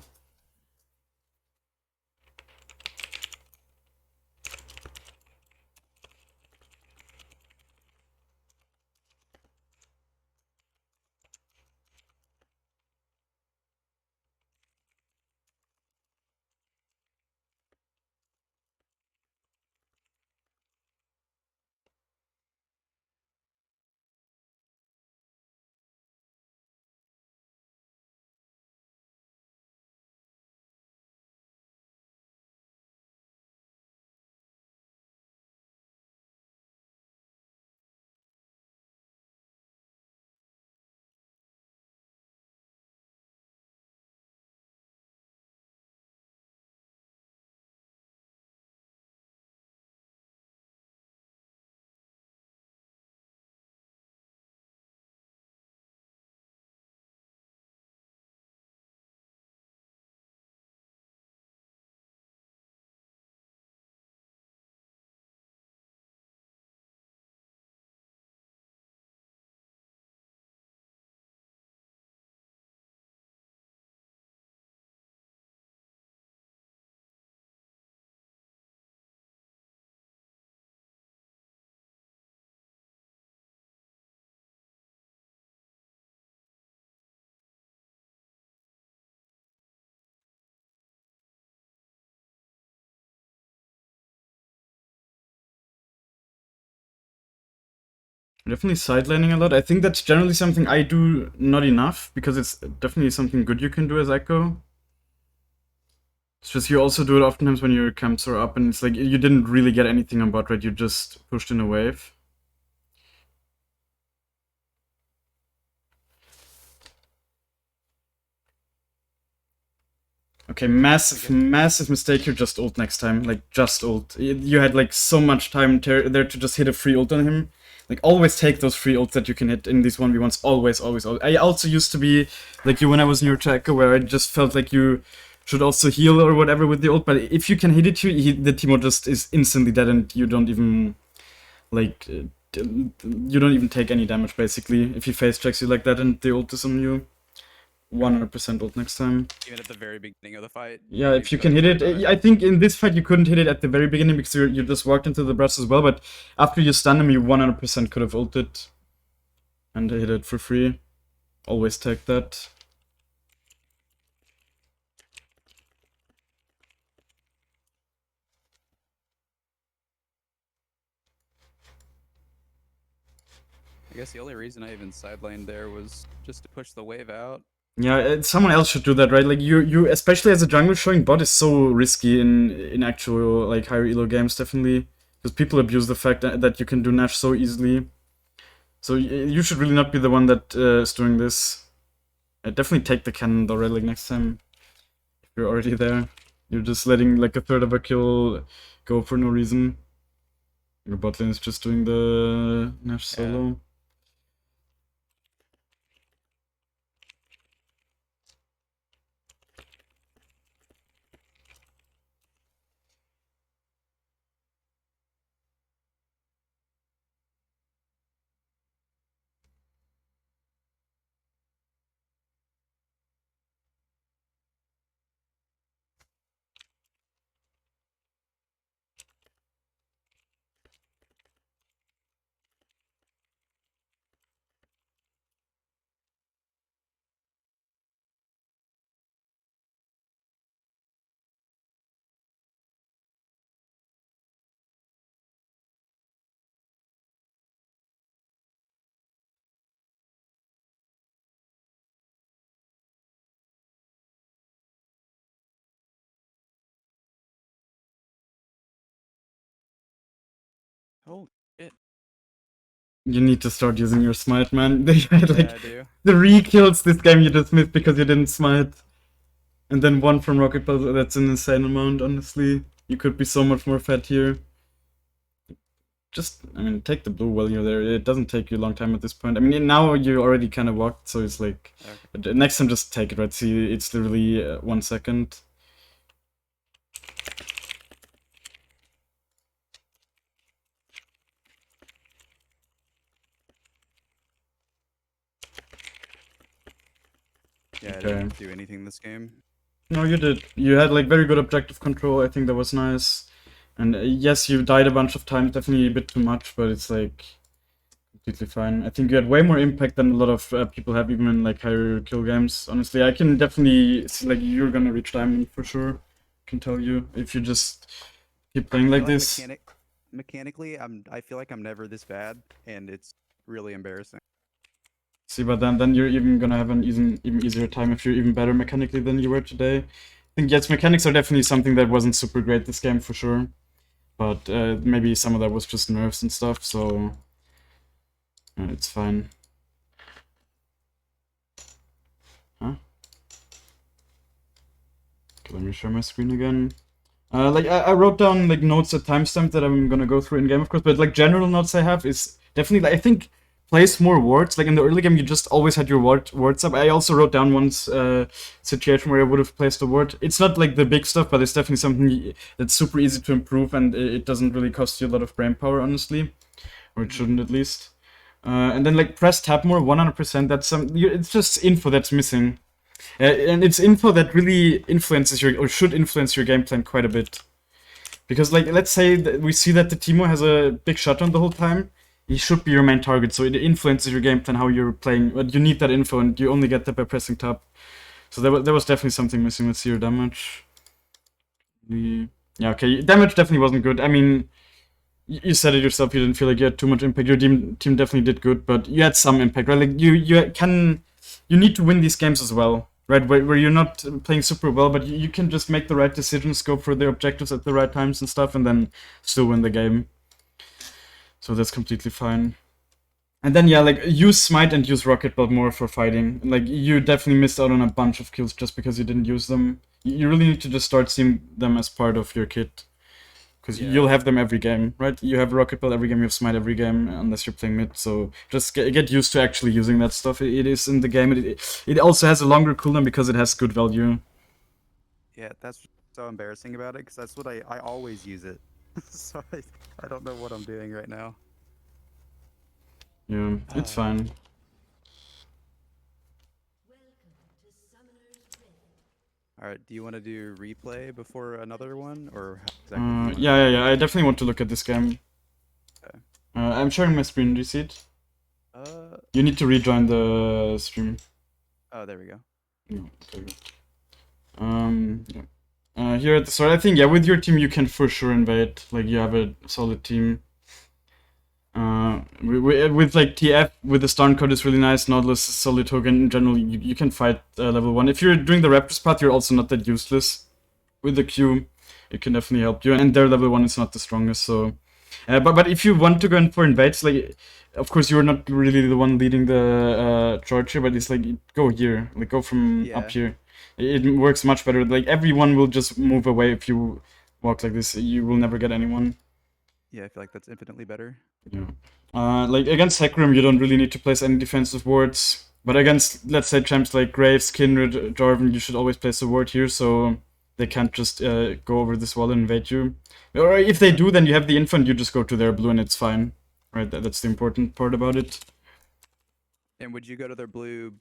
Definitely sidelining a lot. I think that's generally something I do not enough, because it's definitely something good you can do as Ekko. It's just you also do it oftentimes when your camps are up and it's like you didn't really get anything on bot, right? You just pushed in a wave. Okay, massive mistake here. Just ult next time. Like, just ult. You had like so much time there to just hit a free ult on him. Like, always take those free ults that you can hit in these 1v1s. Always. I also used to be like you when I was near Ekko, where I just felt like you should also heal or whatever with the ult. But if you can hit it, the Teemo just is instantly dead and you don't even, like, you don't even take any damage, basically. If he face checks you like that and the ult is on you. 100% ult next time. Even at the very beginning of the fight. Yeah, if you can hit it. I think in this fight you couldn't hit it at the very beginning because you just walked into the brush as well, but after you stun him, you 100% could have ulted and hit it for free. Always take that. I guess the only reason I even sidelined there was just to push the wave out. Yeah, someone else should do that, right? Like you especially as a jungle, showing bot is so risky in actual like higher elo games, definitely, because people abuse the fact that you can do Nash so easily. So you should really not be the one that is doing this. Definitely take the cannon though, right? Like next time, if you're already there, you're just letting like a third of a kill go for no reason. Your bot lane is just doing the Nash solo. Oh, shit. You need to start using your smite, man. They had like I do. 3 kills this game you just missed because you didn't smite. And then 1 from Rocket Bell, that's an insane amount, honestly. You could be so much more fat here. Just, I mean, take the blue while you're there. It doesn't take you a long time at this point. I mean, now you already kind of walked, so it's like... Okay. Next time, just take it, right? See, it's literally 1 second. didn't do anything this game. No, you did. You had like very good objective control. I think that was nice. And yes, you died a bunch of times. Definitely a bit too much, but it's like completely fine. I think you had way more impact than a lot of people have, even in like higher kill games. Honestly, I can definitely see like you're gonna reach diamond for sure. I can tell you if you just keep playing like this. Mechanically, I feel like I'm never this bad, and it's really embarrassing. See, but then you're even gonna have an even easier time if you're even better mechanically than you were today. I think yes, mechanics are definitely something that wasn't super great this game for sure, but maybe some of that was just nerfs and stuff, so it's fine. Huh? Okay, let me share my screen again. Like I wrote down like notes at timestamp that I'm gonna go through in game, of course, but like general notes I have is definitely like, I think place more wards. Like in the early game, you just always had your wards up. I also wrote down one situation where I would have placed a ward. It's not like the big stuff, but it's definitely something that's super easy to improve, and it doesn't really cost you a lot of brain power, honestly, or it shouldn't at least. And then like press tab more, 100%. That's it's just info that's missing. And it's info that really influences or should influence your game plan quite a bit. Because, like, let's say that we see that the Teemo has a big shutdown the whole time. He should be your main target, so it influences your game plan, how you're playing. But you need that info, and you only get that by pressing tab. So there was definitely something missing. Let's see your damage. Yeah, okay, damage definitely wasn't good. I mean, you said it yourself, you didn't feel like you had too much impact. Your team definitely did good, but you had some impact, right? Like, you need to win these games as well. Right, where you're not playing super well, but you can just make the right decisions, go for the objectives at the right times and stuff, and then still win the game. So that's completely fine. And then, yeah, like, use Smite and use Rocket Belt more for fighting. Like, you definitely missed out on a bunch of kills just because you didn't use them. You really need to just start seeing them as part of your kit. Because you'll have them every game, right? You have Rocket Belt every game, you have Smite every game, unless you're playing mid. So just get used to actually using that stuff. It is in the game. It also has a longer cooldown because it has good value. Yeah, that's so embarrassing about it, because that's what I always use it. So I don't know what I'm doing right now. Yeah, it's fine. Alright, do you want to do replay before another one, or yeah, I definitely want to look at this game. Okay. I'm sharing my screen. Do you see it? You need to rejoin the stream. Oh, there we go. No, there we go. Yeah. Here at the start, I think, yeah, with your team you can for sure invade. Like, you have a solid team. With like TF, with the Starn code is really nice. Nautilus, solid token in general, you can fight level 1. If you're doing the Raptors path, you're also not that useless. With the Q, it can definitely help you. And their level 1 is not the strongest, so... but if you want to go in for invades, like, of course you're not really the one leading the charge here, but it's like, go here. Like, go from up here. It works much better. Like, everyone will just move away if you walk like this. You will never get anyone. Yeah, I feel like that's infinitely better. Yeah. Like, against Hecarim, you don't really need to place any defensive wards. But against, let's say, champs like Graves, Kindred, Jarvan, you should always place a ward here, so they can't just go over this wall and invade you. Or if they do, then you have the info and you just go to their blue and it's fine. Right, that's the important part about it. And would you go to their blue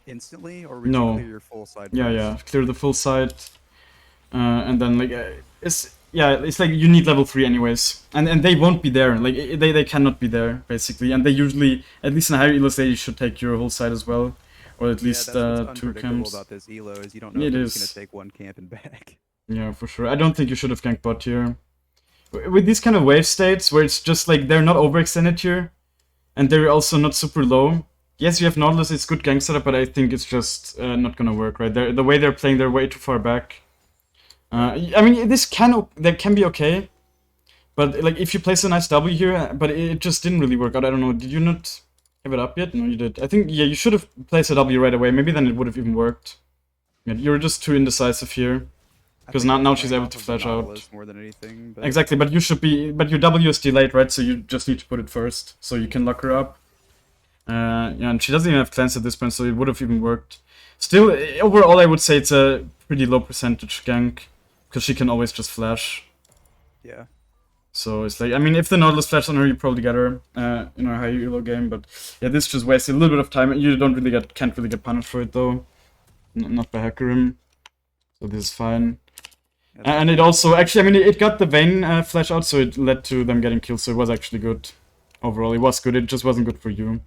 instantly, or would you clear your full side first? Yeah, clear the full side. And then, like, it's like you need level 3 anyways. And they won't be there. Like, they cannot be there, basically. And they usually, at least in higher elo stage, you should take your whole side as well. Or at least that's what's 2 camps. about this elo is you don't know if it's going to take 1 camp and back. Yeah, for sure. I don't think you should have ganked bot here. With these kind of wave states, where it's just like they're not overextended here, and they're also not super low. Yes, you have Nautilus, it's good gank setup, but I think it's just not gonna work, right? The way they're playing, they're way too far back. I mean, that can be okay, but like if you place a nice W here, but it just didn't really work out. I don't know. Did you not have it up yet? No, you did. I think, yeah, you should have placed a W right away. Maybe then it would have even worked. Yeah, you were just too indecisive here. Because now she's able to flash out. More than anything, but... Exactly, but you should be... But your W is delayed, right? So you just need to put it first, so you can lock her up. Yeah, and she doesn't even have cleanse at this point, so it would have even worked. Still, overall, I would say it's a pretty low percentage gank, because she can always just flash. Yeah. So it's like, I mean, if the Nautilus flashes on her, you probably get her in a high elo game, but yeah, this just wasted a little bit of time. You can't really get punished for it, though. not by Hecarim. So this is fine. Yeah, that's And it fine. also, actually, I mean, it got the Vayne flash out, so it led to them getting killed, so it was actually good. Overall, it was good, it just wasn't good for you.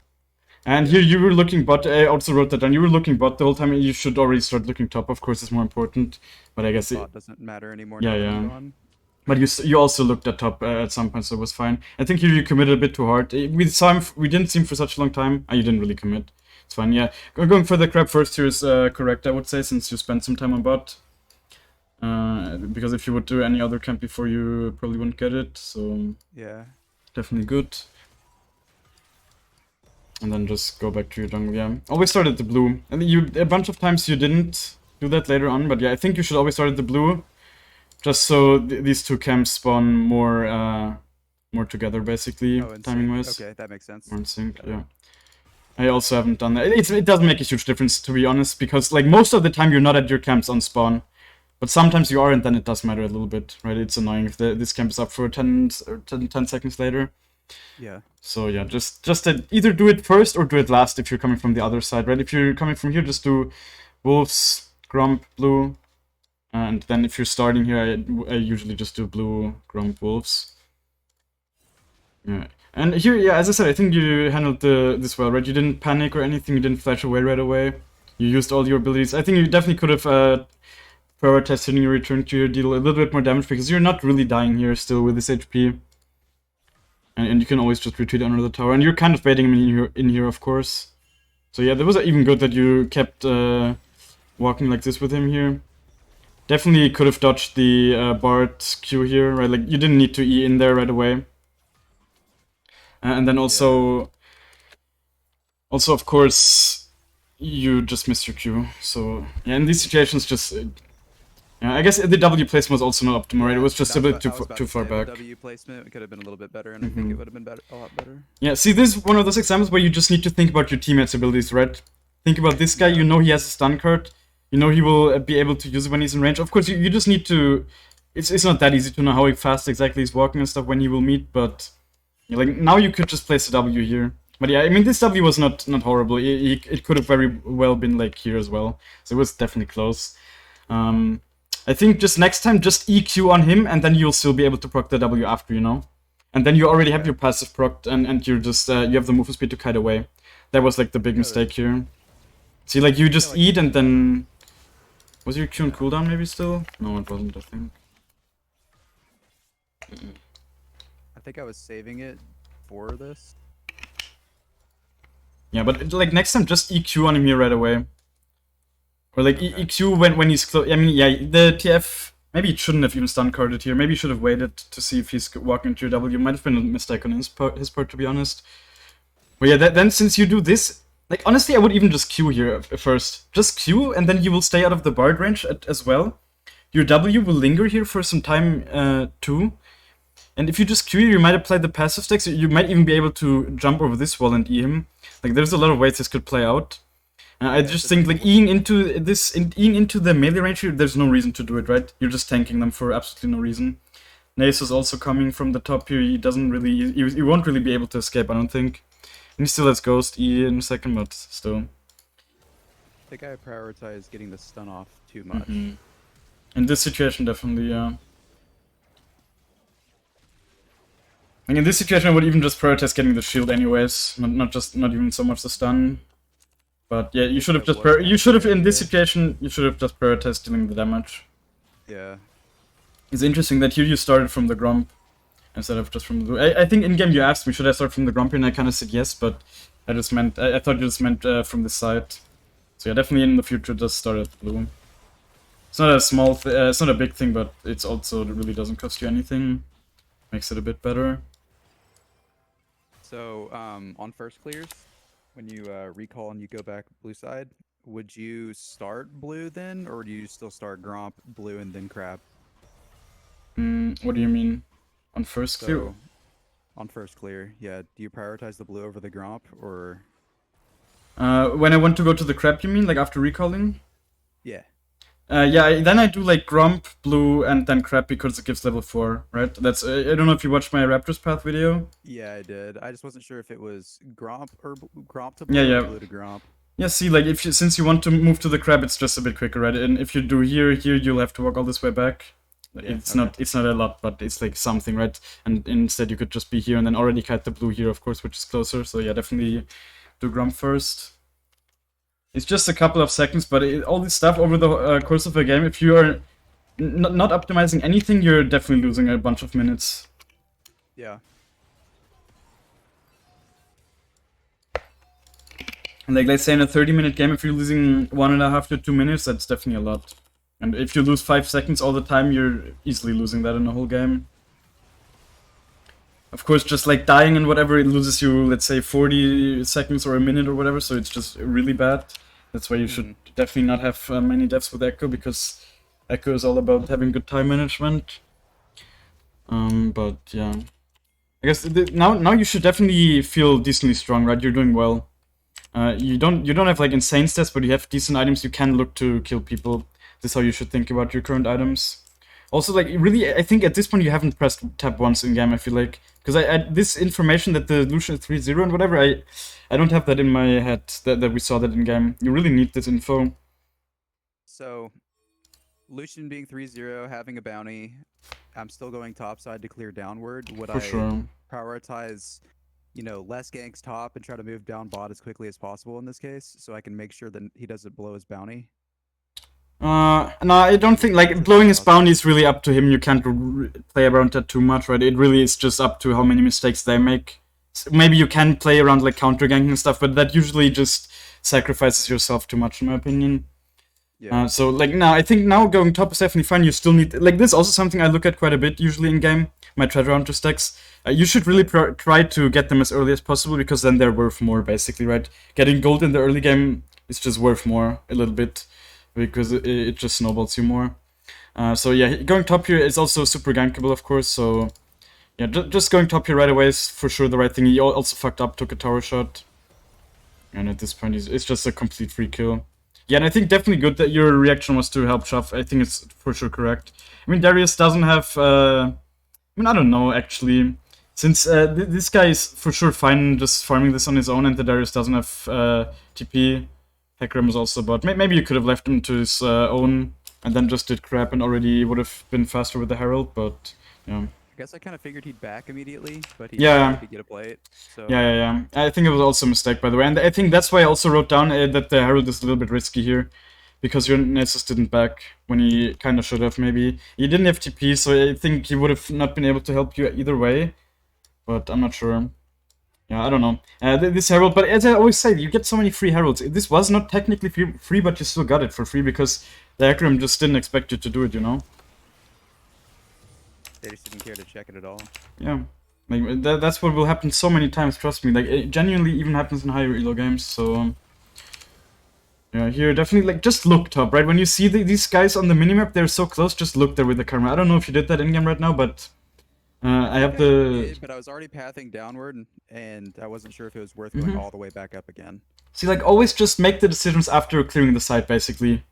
And Yeah. here you were looking bot, I also wrote that down, you were looking bot the whole time, you should already start looking top, of course, it's more important. But I guess it, Bot doesn't matter anymore yeah, now that I'm yeah. gone. But you also looked at top at some point, so it was fine. I think here you committed a bit too hard. We saw him, we didn't see him for such a long time. You didn't really commit. It's fine, yeah. Going for the crab first here is correct, I would say, since you spent some time on bot. Because if you would do any other camp before, you probably wouldn't get it, so Yeah. definitely good. And then just go back to your jungle, yeah. Always start at the blue. And a bunch of times you didn't do that later on, but yeah, I think you should always start at the blue. Just so these two camps spawn more together, basically, Oh, in timing-wise. sync. Okay, that makes sense. More in sync, Got it. yeah. I also haven't done that. It doesn't make a huge difference, to be honest, because like most of the time you're not at your camps on spawn. But sometimes you are, and then it does matter a little bit, right? It's annoying if this camp is up for 10 seconds later. Yeah. So yeah, just either do it first or do it last if you're coming from the other side, right? If you're coming from here, just do wolves, grump, blue. And then if you're starting here, I usually just do blue, grump, wolves. Yeah. And here, yeah, as I said, I think you handled this well, right? You didn't panic or anything, you didn't flash away right away. You used all your abilities. I think you definitely could have prioritized hitting your return to your deal a little bit more damage, because you're not really dying here still with this HP. And you can always just retreat under the tower. And you're kind of baiting him in here, of course. So yeah, that was even good that you kept walking like this with him here. Definitely could have dodged the Bard Q here, right? Like, you didn't need to E in there right away. And then also, of course, you just missed your Q. So, yeah, in these situations, just... yeah, I guess the W placement was also not optimal, right? It was just a bit too far back. The W placement could have been a little bit better, and I think it would have been a lot better. Yeah, see, this is one of those examples where you just need to think about your teammate's abilities, right? Think about this guy, you know he has a stun card, you know he will be able to use it when he's in range. Of course, you just need to... It's not that easy to know how fast exactly he's walking and stuff when he will meet, but... yeah, like, now you could just place a W here. But yeah, I mean, this W was not horrible. It could have very well been, like, here as well. So it was definitely close. I think just next time, just EQ on him, and then you'll still be able to proc the W after, you know? And then you already have your passive procced, and you're just, you have the movement speed to kite away. That was, like, the big mistake here. See, like, you just eat, and then... was your Q on cooldown maybe still? No, it wasn't, I think. I think I was saving it for this. Yeah, but, like, next time, just EQ on him here right away. Or like EQ when he's close. I mean, yeah, the TF, maybe it shouldn't have even stun carded here. Maybe you should have waited to see if he's walking into your W. Might have been a mistake on his part, to be honest. But yeah, then since you do this, like, honestly, I would even just Q here at first. Just Q, and then you will stay out of the Bard range as well. Your W will linger here for some time too. And if you just Q, you might apply the passive stacks. You might even be able to jump over this wall and E him. Like, there's a lot of ways this could play out. I just think, like, Eing into the melee range here, there's no reason to do it, right? You're just tanking them for absolutely no reason. Nace is also coming from the top here. He doesn't really... He won't really be able to escape, I don't think. And he still has Ghost E in a second, but still. I think I prioritized getting the stun off too much. In this situation, definitely, yeah. Like, in this situation, I would even just prioritize getting the shield anyways. Not even so much the stun. But yeah, you should have just in this situation, you should have just prioritized dealing the damage. Yeah. It's interesting that here you started from the Grump instead of just from the blue. I think in game you asked me, should I start from the Grump here, and I kind of said yes, but I thought you just meant from this side. So yeah, definitely in the future just start at blue. It's not a it's not a big thing, but it's also, it really doesn't cost you anything. Makes it a bit better. So, on first clears, when you recall and you go back blue side, would you start blue then, or do you still start Gromp, blue, and then crab? What do you mean? On first clear? On first clear, yeah. Do you prioritize the blue over the Gromp, or? When I want to go to the crab, you mean? Like after recalling? Yeah. Yeah, then I do like Grump, Blue, and then Crab because it gives level 4, right? That's I don't know if you watched my Raptors Path video. Yeah, I did. I just wasn't sure if it was Gromp or Gromp to Blue Yeah, or Blue to Gromp. Yeah, see, like if you, since you want to move to the crab, it's just a bit quicker, right? And if you do here, you'll have to walk all this way back. Yeah, It's not a lot, but it's like something, right? And instead you could just be here and then already kite the blue here, of course, which is closer. So yeah, definitely do Grump first. It's just a couple of seconds, but all this stuff over the course of a game, if you are not optimizing anything, you're definitely losing a bunch of minutes. Yeah. Like, let's say in a 30-minute game, if you're losing 1.5 to 2 minutes, that's definitely a lot. And if you lose 5 seconds all the time, you're easily losing that in a whole game. Of course, just like dying and whatever, it loses you, let's say, 40 seconds or a minute or whatever, so it's just really bad. That's why you should definitely not have many deaths with Ekko, because Ekko is all about having good time management. But yeah. I guess now you should definitely feel decently strong, right? You're doing well. You don't have like insane stats, but you have decent items. You can look to kill people. This is how you should think about your current items. Also, like, really, I think at this point you haven't pressed tab once in game, I feel like. Because this information that the Lucian is 3-0 and whatever, I don't have that in my head, that we saw that in game. You really need this info. So, Lucian being 3-0, having a bounty, I'm still going topside to clear downward. Would For sure. prioritize, you know, less ganks top and try to move down bot as quickly as possible in this case, so I can make sure that he doesn't blow his bounty? No, I don't think, like, blowing his bounty is really up to him. You can't play around that too much, right? It really is just up to how many mistakes they make. So maybe you can play around, like, counter ganking and stuff, but that usually just sacrifices yourself too much, in my opinion. Yeah. So, like, now, I think now going top is definitely fine. You still need, like, this is also something I look at quite a bit, usually in game, my treasure hunter stacks. You should really try to get them as early as possible, because then they're worth more, basically, right? Getting gold in the early game is just worth more, a little bit, because it just snowballs you more. So yeah, going top here is also super gankable, of course, so yeah, just going top here right away is for sure the right thing. He also fucked up, took a tower shot, and at this point it's just a complete free kill. Yeah, and I think definitely good that your reaction was to help Shuff. I think it's for sure correct. I mean, Darius doesn't have, I mean, I don't know, actually. Since this guy is for sure fine just farming this on his own, and the Darius doesn't have TP, Hecarim is also bot. Maybe you could have left him to his own, and then just did crap and already would have been faster with the Herald, but yeah. I guess I kind of figured he'd back immediately, but he Yeah. to get a plate. So Yeah. I think it was also a mistake, by the way, and I think that's why I also wrote down that the Herald is a little bit risky here, because your Nessus didn't back when he kind of should have, maybe. He didn't have TP, so I think he would have not been able to help you either way, but I'm not sure. Yeah, I don't know. This Herald, but as I always say, you get so many free Heralds. This was not technically free, but you still got it for free, because the Hecarim just didn't expect you to do it, you know? they just didn't care to check it at all. Yeah. Like, that's what will happen so many times, trust me. Like, it genuinely even happens in higher elo games, so... yeah, here, definitely, like, just look top, right? When you see these guys on the minimap, they're so close, just look there with the camera. I don't know if you did that in-game right now, but... I have the... But I was already pathing downward, and I wasn't sure if it was worth going all the way back up again. See, like, always just make the decisions after clearing the site, basically.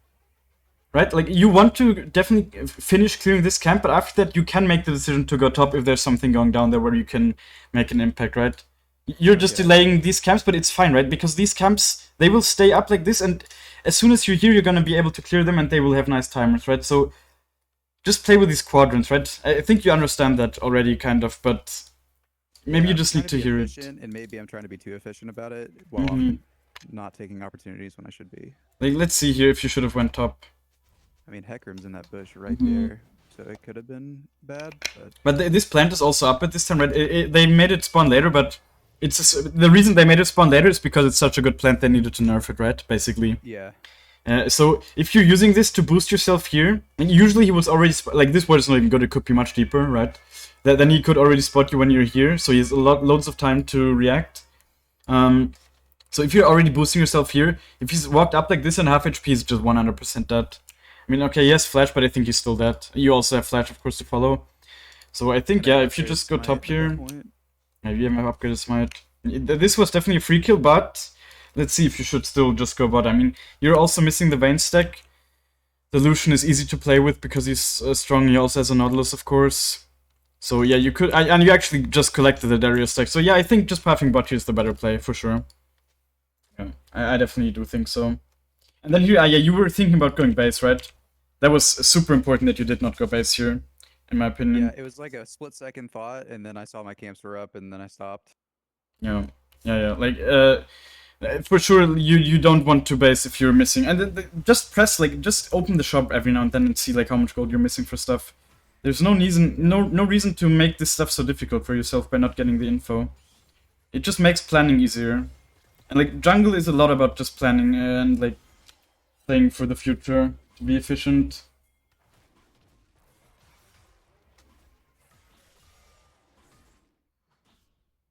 Right? Like, you want to definitely finish clearing this camp, but after that you can make the decision to go top if there's something going down there where you can make an impact, right? You're just delaying these camps, but it's fine, right? Because these camps, they will stay up like this, and as soon as you're here, you're gonna be able to clear them, and they will have nice timers, right? So, just play with these quadrants, right? I think you understand that already, kind of, but maybe you just need to hear it. And maybe I'm trying to be too efficient about it, while I'm not taking opportunities when I should be. Like, let's see here if you should have went top. I mean, Hecarim's in that bush right there, so it could have been bad. But this plant is also up at this time, right? They made it spawn later, but the reason they made it spawn later is because it's such a good plant they needed to nerf it, right? Basically. Yeah. So if you're using this to boost yourself here, and usually he was already like this word is not even good. It could be much deeper, right? Then he could already spot you when you're here, so he has loads of time to react. So if you're already boosting yourself here, if he's walked up like this and half HP, he's just 100% dead. I mean, okay, yes, flash, but I think he's still dead. You also have flash, of course, to follow. So I think, yeah, if you just go top here, maybe I have upgraded smite. This was definitely a free kill, but let's see if you should still just go bot. I mean, you're also missing the Vayne stack. The Lucian is easy to play with because he's strong. He also has a Nautilus, of course. So yeah, you could, and you actually just collected the Darius stack. So yeah, I think just pathing bot here is the better play, for sure. Yeah. I definitely do think so. And then yeah, you were thinking about going base, right? That was super important that you did not go base here, in my opinion. Yeah, it was like a split-second thought, and then I saw my camps were up, and then I stopped. Yeah, yeah. Like, for sure, you don't want to base if you're missing, and just press just open the shop every now and then and see like how much gold you're missing for stuff. There's no reason to make this stuff so difficult for yourself by not getting the info. It just makes planning easier, and like jungle is a lot about just planning and like playing for the future to be efficient.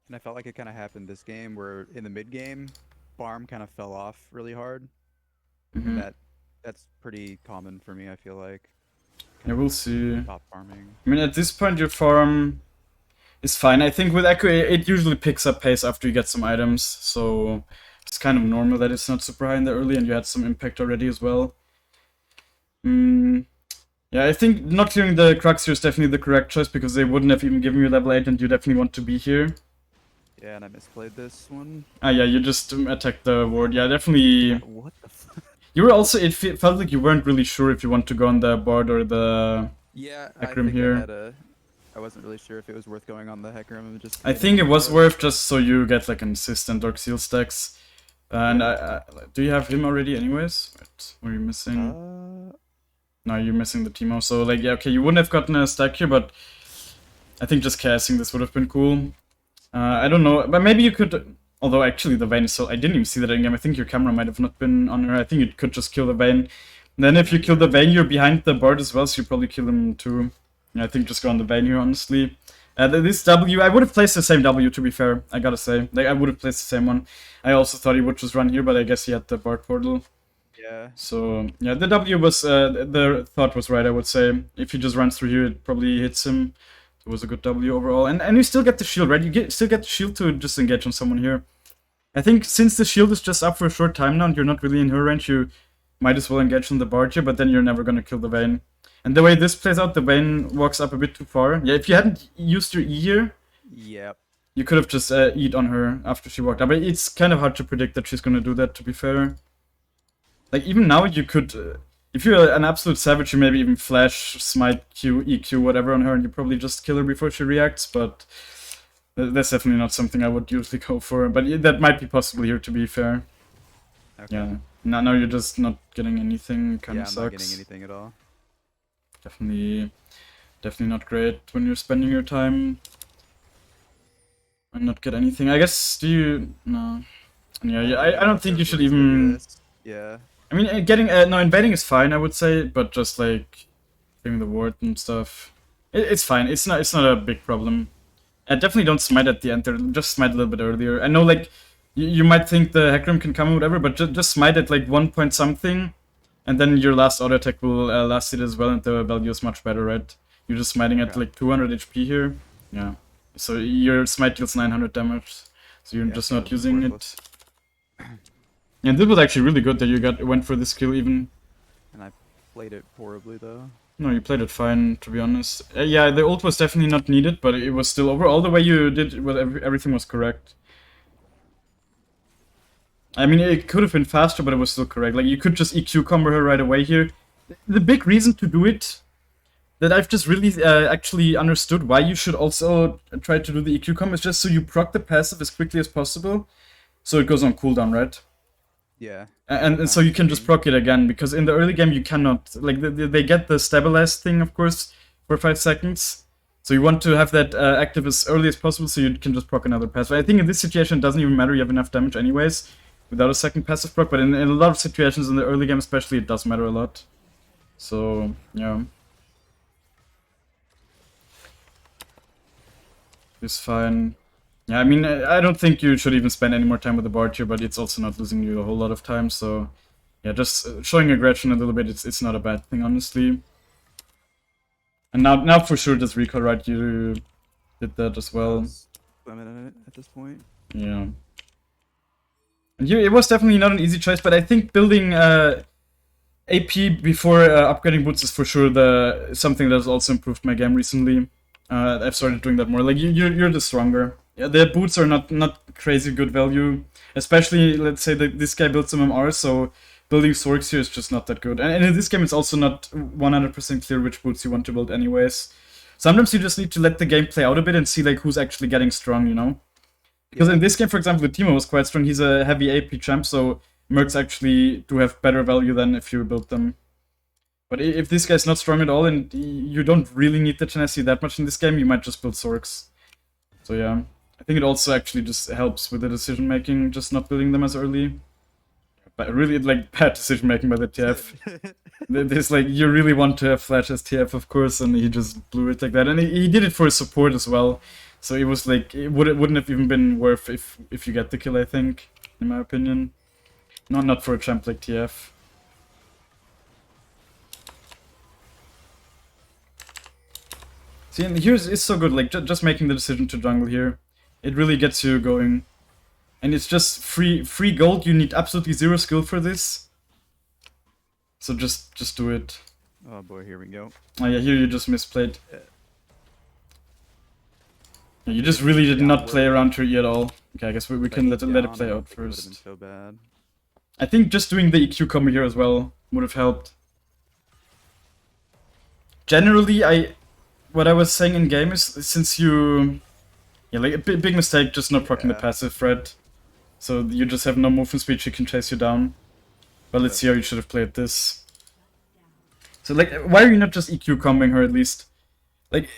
And I felt like it kind of happened this game where in the mid game, farm kind of fell off really hard. Mm-hmm. And that's pretty common for me, I feel like. Yeah, we'll see. Stop farming. I mean, at this point, your farm is fine. I think with Ekko, it usually picks up pace after you get some items, so it's kind of normal that it's not super high in the early, and you had some impact already as well. Yeah, I think not clearing the Crux here is definitely the correct choice, because they wouldn't have even given you level 8, and you definitely want to be here. Yeah, and I misplayed this one. Ah, yeah, you just attacked the ward. Yeah, definitely. What the fuck? You were also, it felt like you weren't really sure if you want to go on the board or the Yeah, Heck I Room think here. I wasn't really sure if it was worth going on the Heck Room and just. I think it was worth just so you get like an assist and Dark Seal stacks. And do you have him already anyways? Wait, what are you missing? No, you're missing the Teemo. So like, yeah, okay, you wouldn't have gotten a stack here, but I think just casting this would have been cool. I don't know, but maybe you could. Although actually the Vayne is so, I didn't even see that in game. I think your camera might have not been on her. I think you could just kill the Vayne. And then if you kill the Vayne, you're behind the board as well, so you probably kill him too. Yeah, I think just go on the Vayne here, honestly. This W, I would have placed the same W, to be fair, I gotta say. Like, I would have placed the same one. I also thought he would just run here, but I guess he had the board portal. Yeah. So, yeah, the W was, the thought was right, I would say. If he just runs through here, it probably hits him. It was a good W overall. And you still get the shield, right? You still get the shield to just engage on someone here. I think since the shield is just up for a short time now and you're not really in her range, you might as well engage on the board here, but then you're never gonna kill the Vayne. And the way this plays out, the Vayne walks up a bit too far. Yeah, if you hadn't used your E here, yep, you could have just E'd on her after she walked up. But it's kind of hard to predict that she's gonna do that, to be fair. Like, even now you could, if you're an absolute savage, you maybe even flash, smite, Q, EQ, whatever on her, and you probably just kill her before she reacts, but that's definitely not something I would usually go for. But that might be possible here, to be fair. okay. Yeah. Now you're just not getting anything, kind Yeah, of I'm sucks. not getting anything at all. Definitely not great when you're spending your time and not get anything. I guess, no. Yeah, I don't think you should even... Yeah. I mean, getting, no, invading is fine, I would say, but just like getting the ward and stuff, it's fine. It's not a big problem. Definitely don't smite at the end there, just smite a little bit earlier. I know, like, you might think the Heck Room can come or whatever, but just smite at like 1 point something, and then your last auto attack will last it as well, and the value is much better, right? You're just smiting at like 200 HP here. Yeah. So your smite deals 900 damage, so you're just not using it. And this was actually really good that you went for this kill even. And I played it horribly though. No, you played it fine, to be honest. Yeah, the ult was definitely not needed, but it was still overall the way you did, well, everything was correct. I mean, it could have been faster, but it was still correct. Like, you could just EQ combo her right away here. The big reason to do it, that I've just really actually understood why you should also try to do the EQ combo, is just so you proc the passive as quickly as possible, so it goes on cooldown, right? Yeah. And so you can just proc it again, because in the early game you cannot, like, they get the stabilize thing, of course, for 5 seconds. So you want to have that active as early as possible, so you can just proc another passive. I think in this situation it doesn't even matter, you have enough damage anyways, without a second passive proc, but in a lot of situations in the early game especially, it does matter a lot. So, yeah. It's fine. Yeah, I mean, I don't think you should even spend any more time with the board here, but it's also not losing you a whole lot of time, so... Yeah, just showing aggression a little bit, it's not a bad thing, honestly. And now for sure does recall, right? You did that as well. Limited at this point. Yeah. And it was definitely not an easy choice, but I think building AP before upgrading boots is for sure something that has also improved my game recently. I've started doing that more. Like, you're the stronger. Yeah, their boots are not crazy good value, especially let's say that this guy builds some MR, so building Sorks here is just not that good. And in this game, it's also not 100% clear which boots you want to build anyways. Sometimes you just need to let the game play out a bit and see like who's actually getting strong, you know? Because in this game, for example, the Teemo was quite strong. He's a heavy AP champ, so Mercs actually do have better value than if you build them. But if this guy's not strong at all and you don't really need the Genasi that much in this game, you might just build Sorks. So yeah, I think it also actually just helps with the decision making, just not building them as early. But really, like, bad decision making by the TF. There's like, you really want to have Flash as TF, of course, and he just blew it like that. And he did it for his support as well. So it was like, it wouldn't have even been worth if you get the kill, I think, in my opinion. Not for a champ like TF. See, and here's it's so good, like, just making the decision to jungle here. It really gets you going. And it's just free gold, you need absolutely zero skill for this. So just do it. Oh boy, here we go. Oh yeah, here you just misplayed. Yeah, you just really did not play around her E at all. Okay, I guess we can let it play out first. So bad. I think just doing the EQ combo here as well would have helped. Generally, what I was saying in game is, since you... Yeah, like, a big mistake just not proccing the passive threat. So you just have no movement speed, she can chase you down. But let's see how you should have played this. So, like, why are you not just EQ comboing her at least? Like,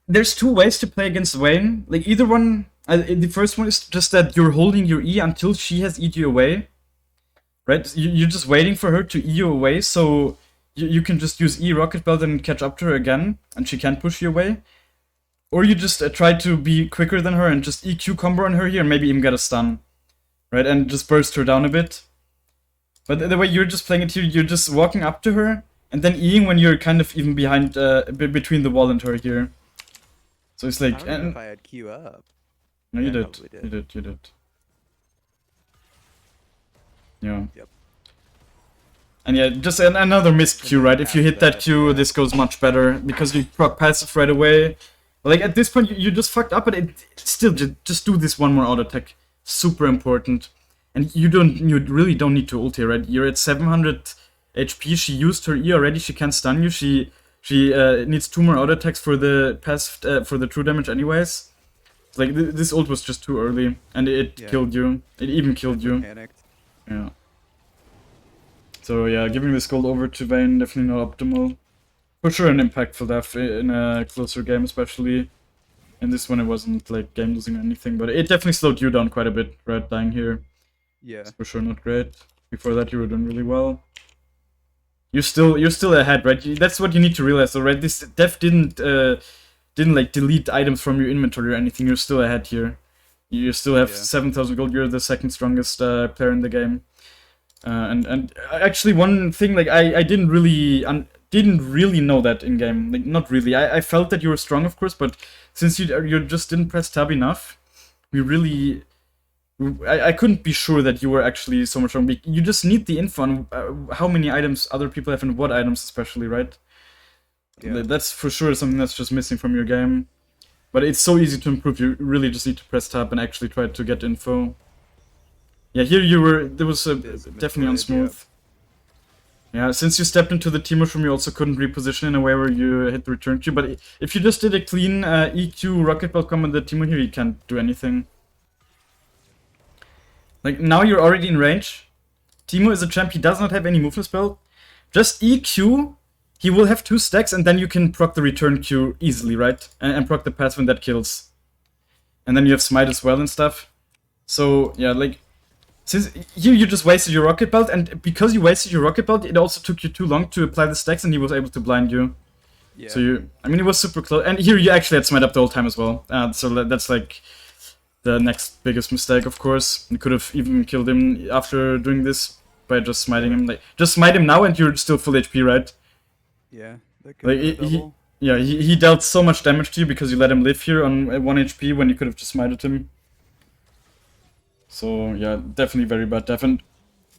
there's two ways to play against Vayne. Like, either one... the first one is just that you're holding your E until she has E'd you away. Right? You're just waiting for her to E you away, so you can just use E Rocket Belt and catch up to her again, and she can't push you away. Or you just try to be quicker than her and just EQ combo on her here and maybe even get a stun. Right? And just burst her down a bit. But the way you're just playing it here, you're just walking up to her and then Eing when you're kind of even behind, between the wall and her here. So it's like... I don't know if I had Q up. No, Yeah, you I did. probably did. You did. Yeah. Yep. And yeah, just another missed Q, right? If you hit that Q, this goes much better because you proc passive right away. Like, at this point, you just fucked up, but it still, just do this one more auto attack. Super important. And you really don't need to ult here, right? You're at 700 HP, she used her E already, she can't stun you, she needs 2 more auto attacks for the passive, for the true damage anyways. Like, this ult was just too early, and it killed you. It even killed you. Panicked. Yeah. So yeah, giving this gold over to Vayne, definitely not optimal. For sure an impactful death in a closer game, especially. In this one it wasn't like game losing or anything, but it definitely slowed you down quite a bit, right, dying here. Yeah. It's for sure not great. Before that you were doing really well. You're still ahead, right? That's what you need to realize, though, right? This death didn't like delete items from your inventory or anything. You're still ahead here. You still have 7,000 gold. You're the second strongest player in the game. And actually, one thing, like, I didn't really know that in game. Like, not really. I felt that you were strong, of course, but since you just didn't press tab enough, I couldn't be sure that you were actually so much strong. You just need the info on how many items other people have and what items especially, right? Yeah. That's for sure something that's just missing from your game. But it's so easy to improve. You really just need to press tab and actually try to get info. Yeah, here there was definitely unsmooth. Yeah, since you stepped into the team mushroom, you also couldn't reposition in a way where you hit the return Q. But if you just did a clean EQ Rocket Belt combo in the Teemo here, you can't do anything. Like, now you're already in range. Teemo is a champ, he does not have any movement spell. Just EQ, he will have 2 stacks, and then you can proc the return Q easily, right? And proc the passive when that kills. And then you have smite as well and stuff. So, yeah, like... Since here you just wasted your Rocket Belt, and because you wasted your Rocket Belt, it also took you too long to apply the stacks, and he was able to blind you. Yeah. So I mean, it was super close. And here you actually had smite up the whole time as well. So that's like the next biggest mistake, of course. You could have even killed him after doing this by just smiting him. Like, just smite him now, and you're still full HP, right? Yeah. That could he dealt so much damage to you because you let him live here on 1 HP when you could have just smited him. So, yeah, definitely very bad death, and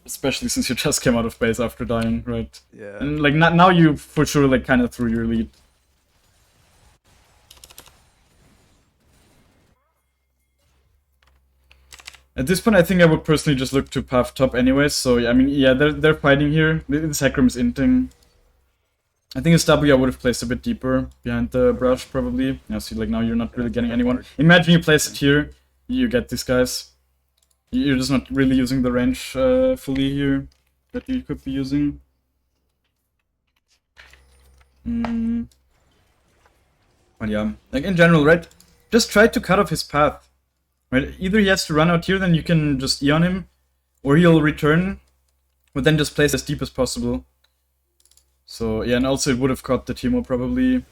especially since you just came out of base after dying, right? Yeah. And, like, now you for sure, like, kind of threw your lead. At this point, I think I would personally just look to path top anyways. So I mean, yeah, they're fighting here. This Hecarim is inting. I think his W I would have placed a bit deeper behind the brush probably. Yeah, see, like now you're not really getting anyone. Imagine you place it here, you get these guys. You're just not really using the range fully here that you could be using. But yeah, like in general, right? Just try to cut off his path. Right? Either he has to run out here, then you can just E on him, or he'll return, but then just place as deep as possible. So yeah, and also it would have caught the Teemo probably,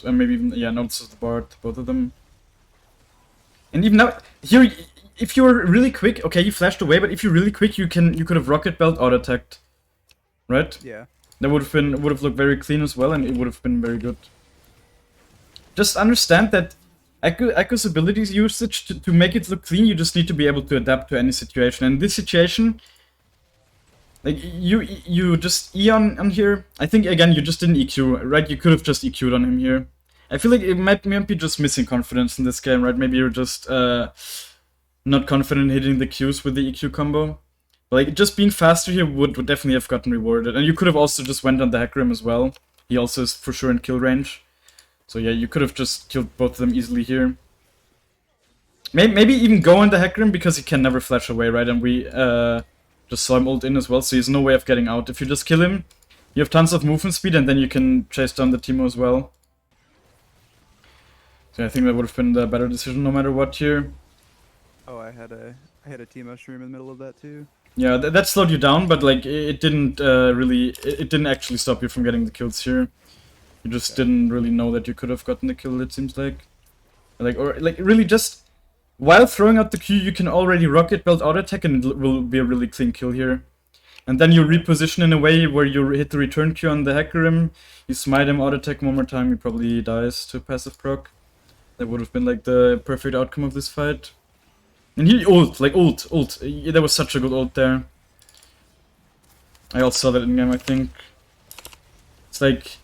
and maybe even yeah, and also the Bard, both of them. And even now, here, if you're really quick, okay, you flashed away, but if you're really quick, you could have rocket belt auto attacked, right? Yeah. That would have looked very clean as well, and it would have been very good. Just understand that Ekko's abilities usage to make it look clean, you just need to be able to adapt to any situation. And this situation, like you just E on here. I think again you just didn't EQ, right? You could have just EQ'd on him here. I feel like it might be just missing confidence in this game, right? Maybe you're just not confident hitting the Qs with the EQ combo. But like just being faster here would definitely have gotten rewarded. And you could have also just went on the Hecarim as well. He also is for sure in kill range. So yeah, you could have just killed both of them easily here. Maybe even go on the Hecarim because he can never flash away, right? And we just saw him ult in as well, so he's no way of getting out. If you just kill him, you have tons of movement speed, and then you can chase down the Teemo as well. So I think that would have been the better decision no matter what here. Oh, I had a Teemo stream in the middle of that too. Yeah, that slowed you down, but like it didn't it didn't actually stop you from getting the kills here. You just didn't really know that you could have gotten the kill, it seems like. Or really just while throwing out the Q, you can already rocket belt auto attack and it will be a really clean kill here. And then you reposition in a way where you hit the return Q on the Hecarim, you smite him, auto attack one more time, he probably dies to passive proc. That would have been like the perfect outcome of this fight. And he ult. Yeah, that was such a good ult there. I also saw that in game, I think. It's like,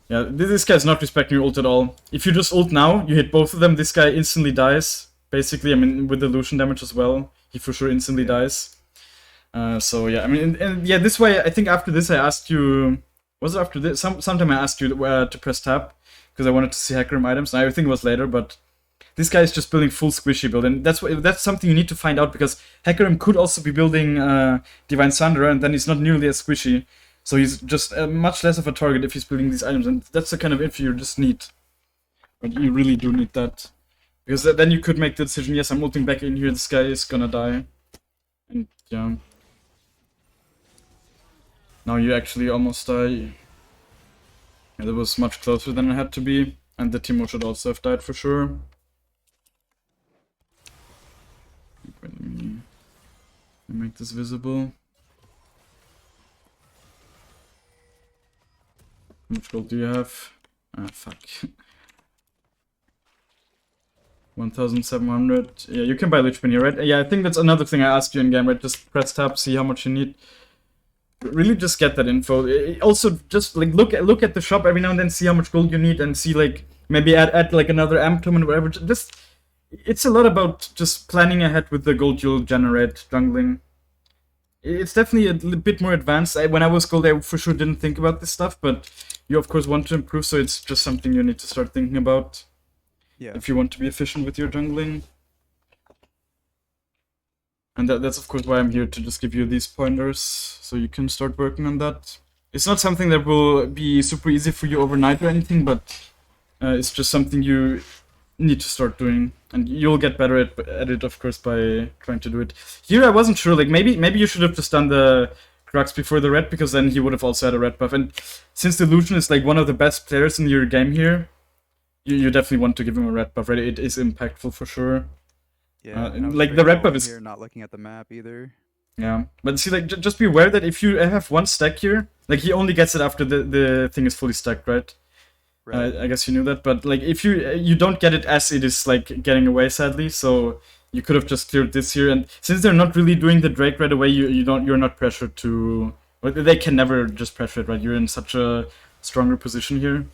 yeah, this guy's not respecting your ult at all. If you just ult now, you hit both of them, this guy instantly dies. Basically, I mean, with illusion damage as well, he for sure instantly dies. So yeah, I mean, and yeah, this way, I think after this I asked you, was it after this? Sometime I asked you to press tab, because I wanted to see Hecarim items, and I think it was later, but this guy is just building full squishy build, and that's something you need to find out, because Hecarim could also be building Divine Sunderer, and then he's not nearly as squishy. So he's just much less of a target if he's building these items, and that's the kind of info you just need. But you really do need that. Because then you could make the decision, yes, I'm ulting back in here, this guy is gonna die. And yeah. Now you actually almost die. Yeah, that was much closer than it had to be. And the Teemo should also have died for sure. Wait, let me make this visible. How much gold do you have? Ah, fuck. 1,700. Yeah, you can buy Lich Bin here, right? Yeah, I think that's another thing I asked you in game, right? Just press tab, see how much you need. Really just get that info. Also, just like look at the shop every now and then, see how much gold you need, and see like maybe add like another amp tome and whatever. Just it's a lot about just planning ahead with the gold you'll generate jungling. It's definitely a bit more advanced. When I was gold, I for sure didn't think about this stuff, but you of course want to improve, so it's just something you need to start thinking about. Yeah. If you want to be efficient with your jungling. And that's of course why I'm here, to just give you these pointers, so you can start working on that. It's not something that will be super easy for you overnight or anything, but it's just something you need to start doing. And you'll get better at it, of course, by trying to do it. Here I wasn't sure, like maybe you should have just done the Crux before the red, because then he would have also had a red buff. And since the Illusion is like one of the best players in your game here, you definitely want to give him a red buff, right? It is impactful for sure. Yeah, like the red buff is here, not looking at the map either. Yeah, but see, like just be aware that if you have one stack here, like he only gets it after the thing is fully stacked, right? Right. I guess you knew that, but like if you don't get it as it is like getting away, sadly. So you could have just cleared this here, and since they're not really doing the Drake right away, you're not pressured to. Well, they can never just pressure it, right? You're in such a stronger position here.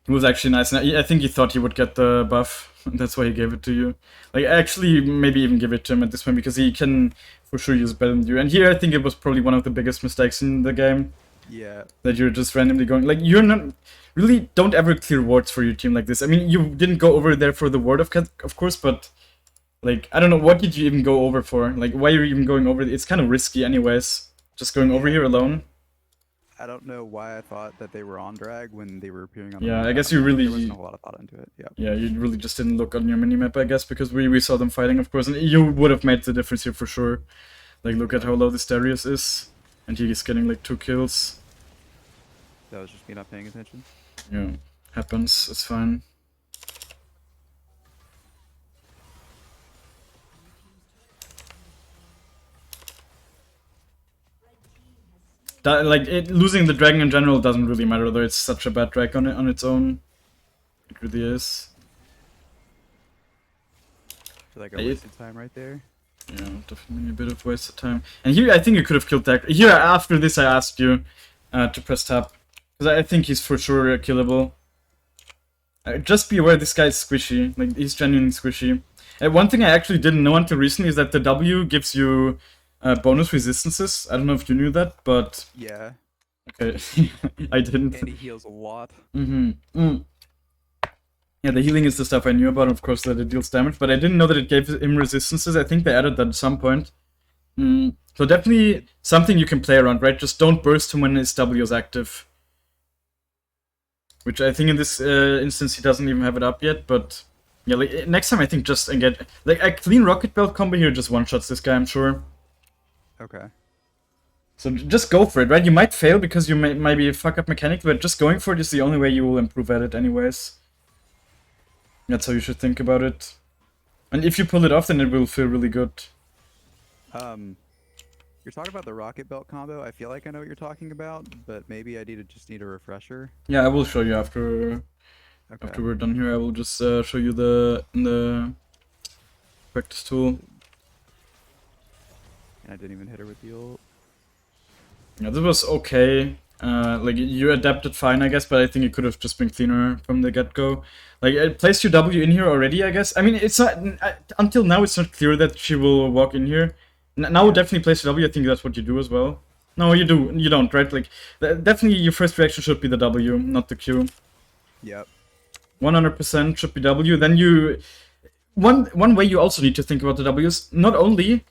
It was actually nice. And I think he thought he would get the buff. That's why he gave it to you. Like, actually, maybe even give it to him at this point, because he can for sure use better than you. And here, I think it was probably one of the biggest mistakes in the game. Yeah. That you're just randomly going... Like, you're not... Really, don't ever clear wards for your team like this. I mean, you didn't go over there for the ward, of course, but... Like, I don't know, what did you even go over for? Like, why are you even going over? It's kind of risky anyways. Just going over here alone. I don't know why I thought that they were on drag when they were appearing on the Yeah, minimap. I guess you really... There wasn't a lot of thought into it, yeah. Yeah, you really just didn't look on your minimap, I guess, because we saw them fighting, of course. And you would have made the difference here for sure. Like, look at how low this Darius is. And he is getting, like, 2 kills. That was just me not paying attention. Yeah, happens, it's fine. Losing the dragon in general doesn't really matter, though it's such a bad drag on its own. It really is. I feel like I wasted time right there. Yeah, definitely a bit of wasted time. And here, I think you could have killed that. Here, after this, I asked you to press tab. Because I think he's for sure killable. Just be aware this guy is squishy. Like, he's genuinely squishy. One thing I actually didn't know until recently is that the W gives you bonus resistances. I don't know if you knew that, but... Yeah. Okay, I didn't. And he heals a lot. Yeah, the healing is the stuff I knew about, of course, that it deals damage, but I didn't know that it gave him resistances. I think they added that at some point. So definitely something you can play around, right? Just don't burst him when his W is active. Which I think in this instance he doesn't even have it up yet, but... Yeah, like, next time I think just get... Like, a clean Rocket Belt combo here just one-shots this guy, I'm sure. Okay. So just go for it, right? You might fail because you might be a fuck-up mechanic, but just going for it is the only way you will improve at it anyways. That's how you should think about it. And if you pull it off, then it will feel really good. You're talking about the Rocket Belt combo. I feel like I know what you're talking about, but maybe I just need a refresher. Yeah, I will show you after we're done here. I will just show you the practice tool. And I didn't even hit her with the ult. Yeah, this was okay. Like, you adapted fine, I guess, but I think it could have just been cleaner from the get-go. Like, it placed your W in here already, I guess. I mean, it's not... until now, it's not clear that she will walk in here. Now, definitely place your W. I think that's what you do as well. No, you do. You don't, right? Like, definitely your first reaction should be the W, not the Q. Yep. 100% should be W. Then you... One way you also need to think about the W is not only...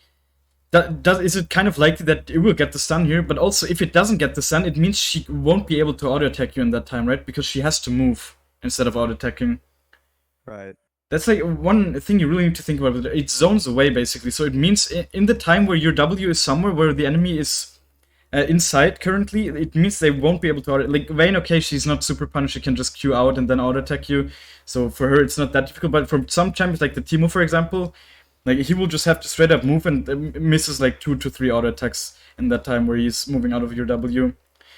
is it kind of likely that it will get the stun here, but also if it doesn't get the stun, it means she won't be able to auto-attack you in that time, right? Because she has to move instead of auto-attacking. Right. That's like one thing you really need to think about. It zones away, basically. So it means in the time where your W is somewhere where the enemy is inside currently, it means they won't be able to auto... Like, Vayne, okay, she's not super punished, she can just Q out and then auto-attack you. So for her, it's not that difficult. But for some champions, like the Teemo, for example... Like, he will just have to straight up move and misses like 2 to 3 auto attacks in that time where he's moving out of your W.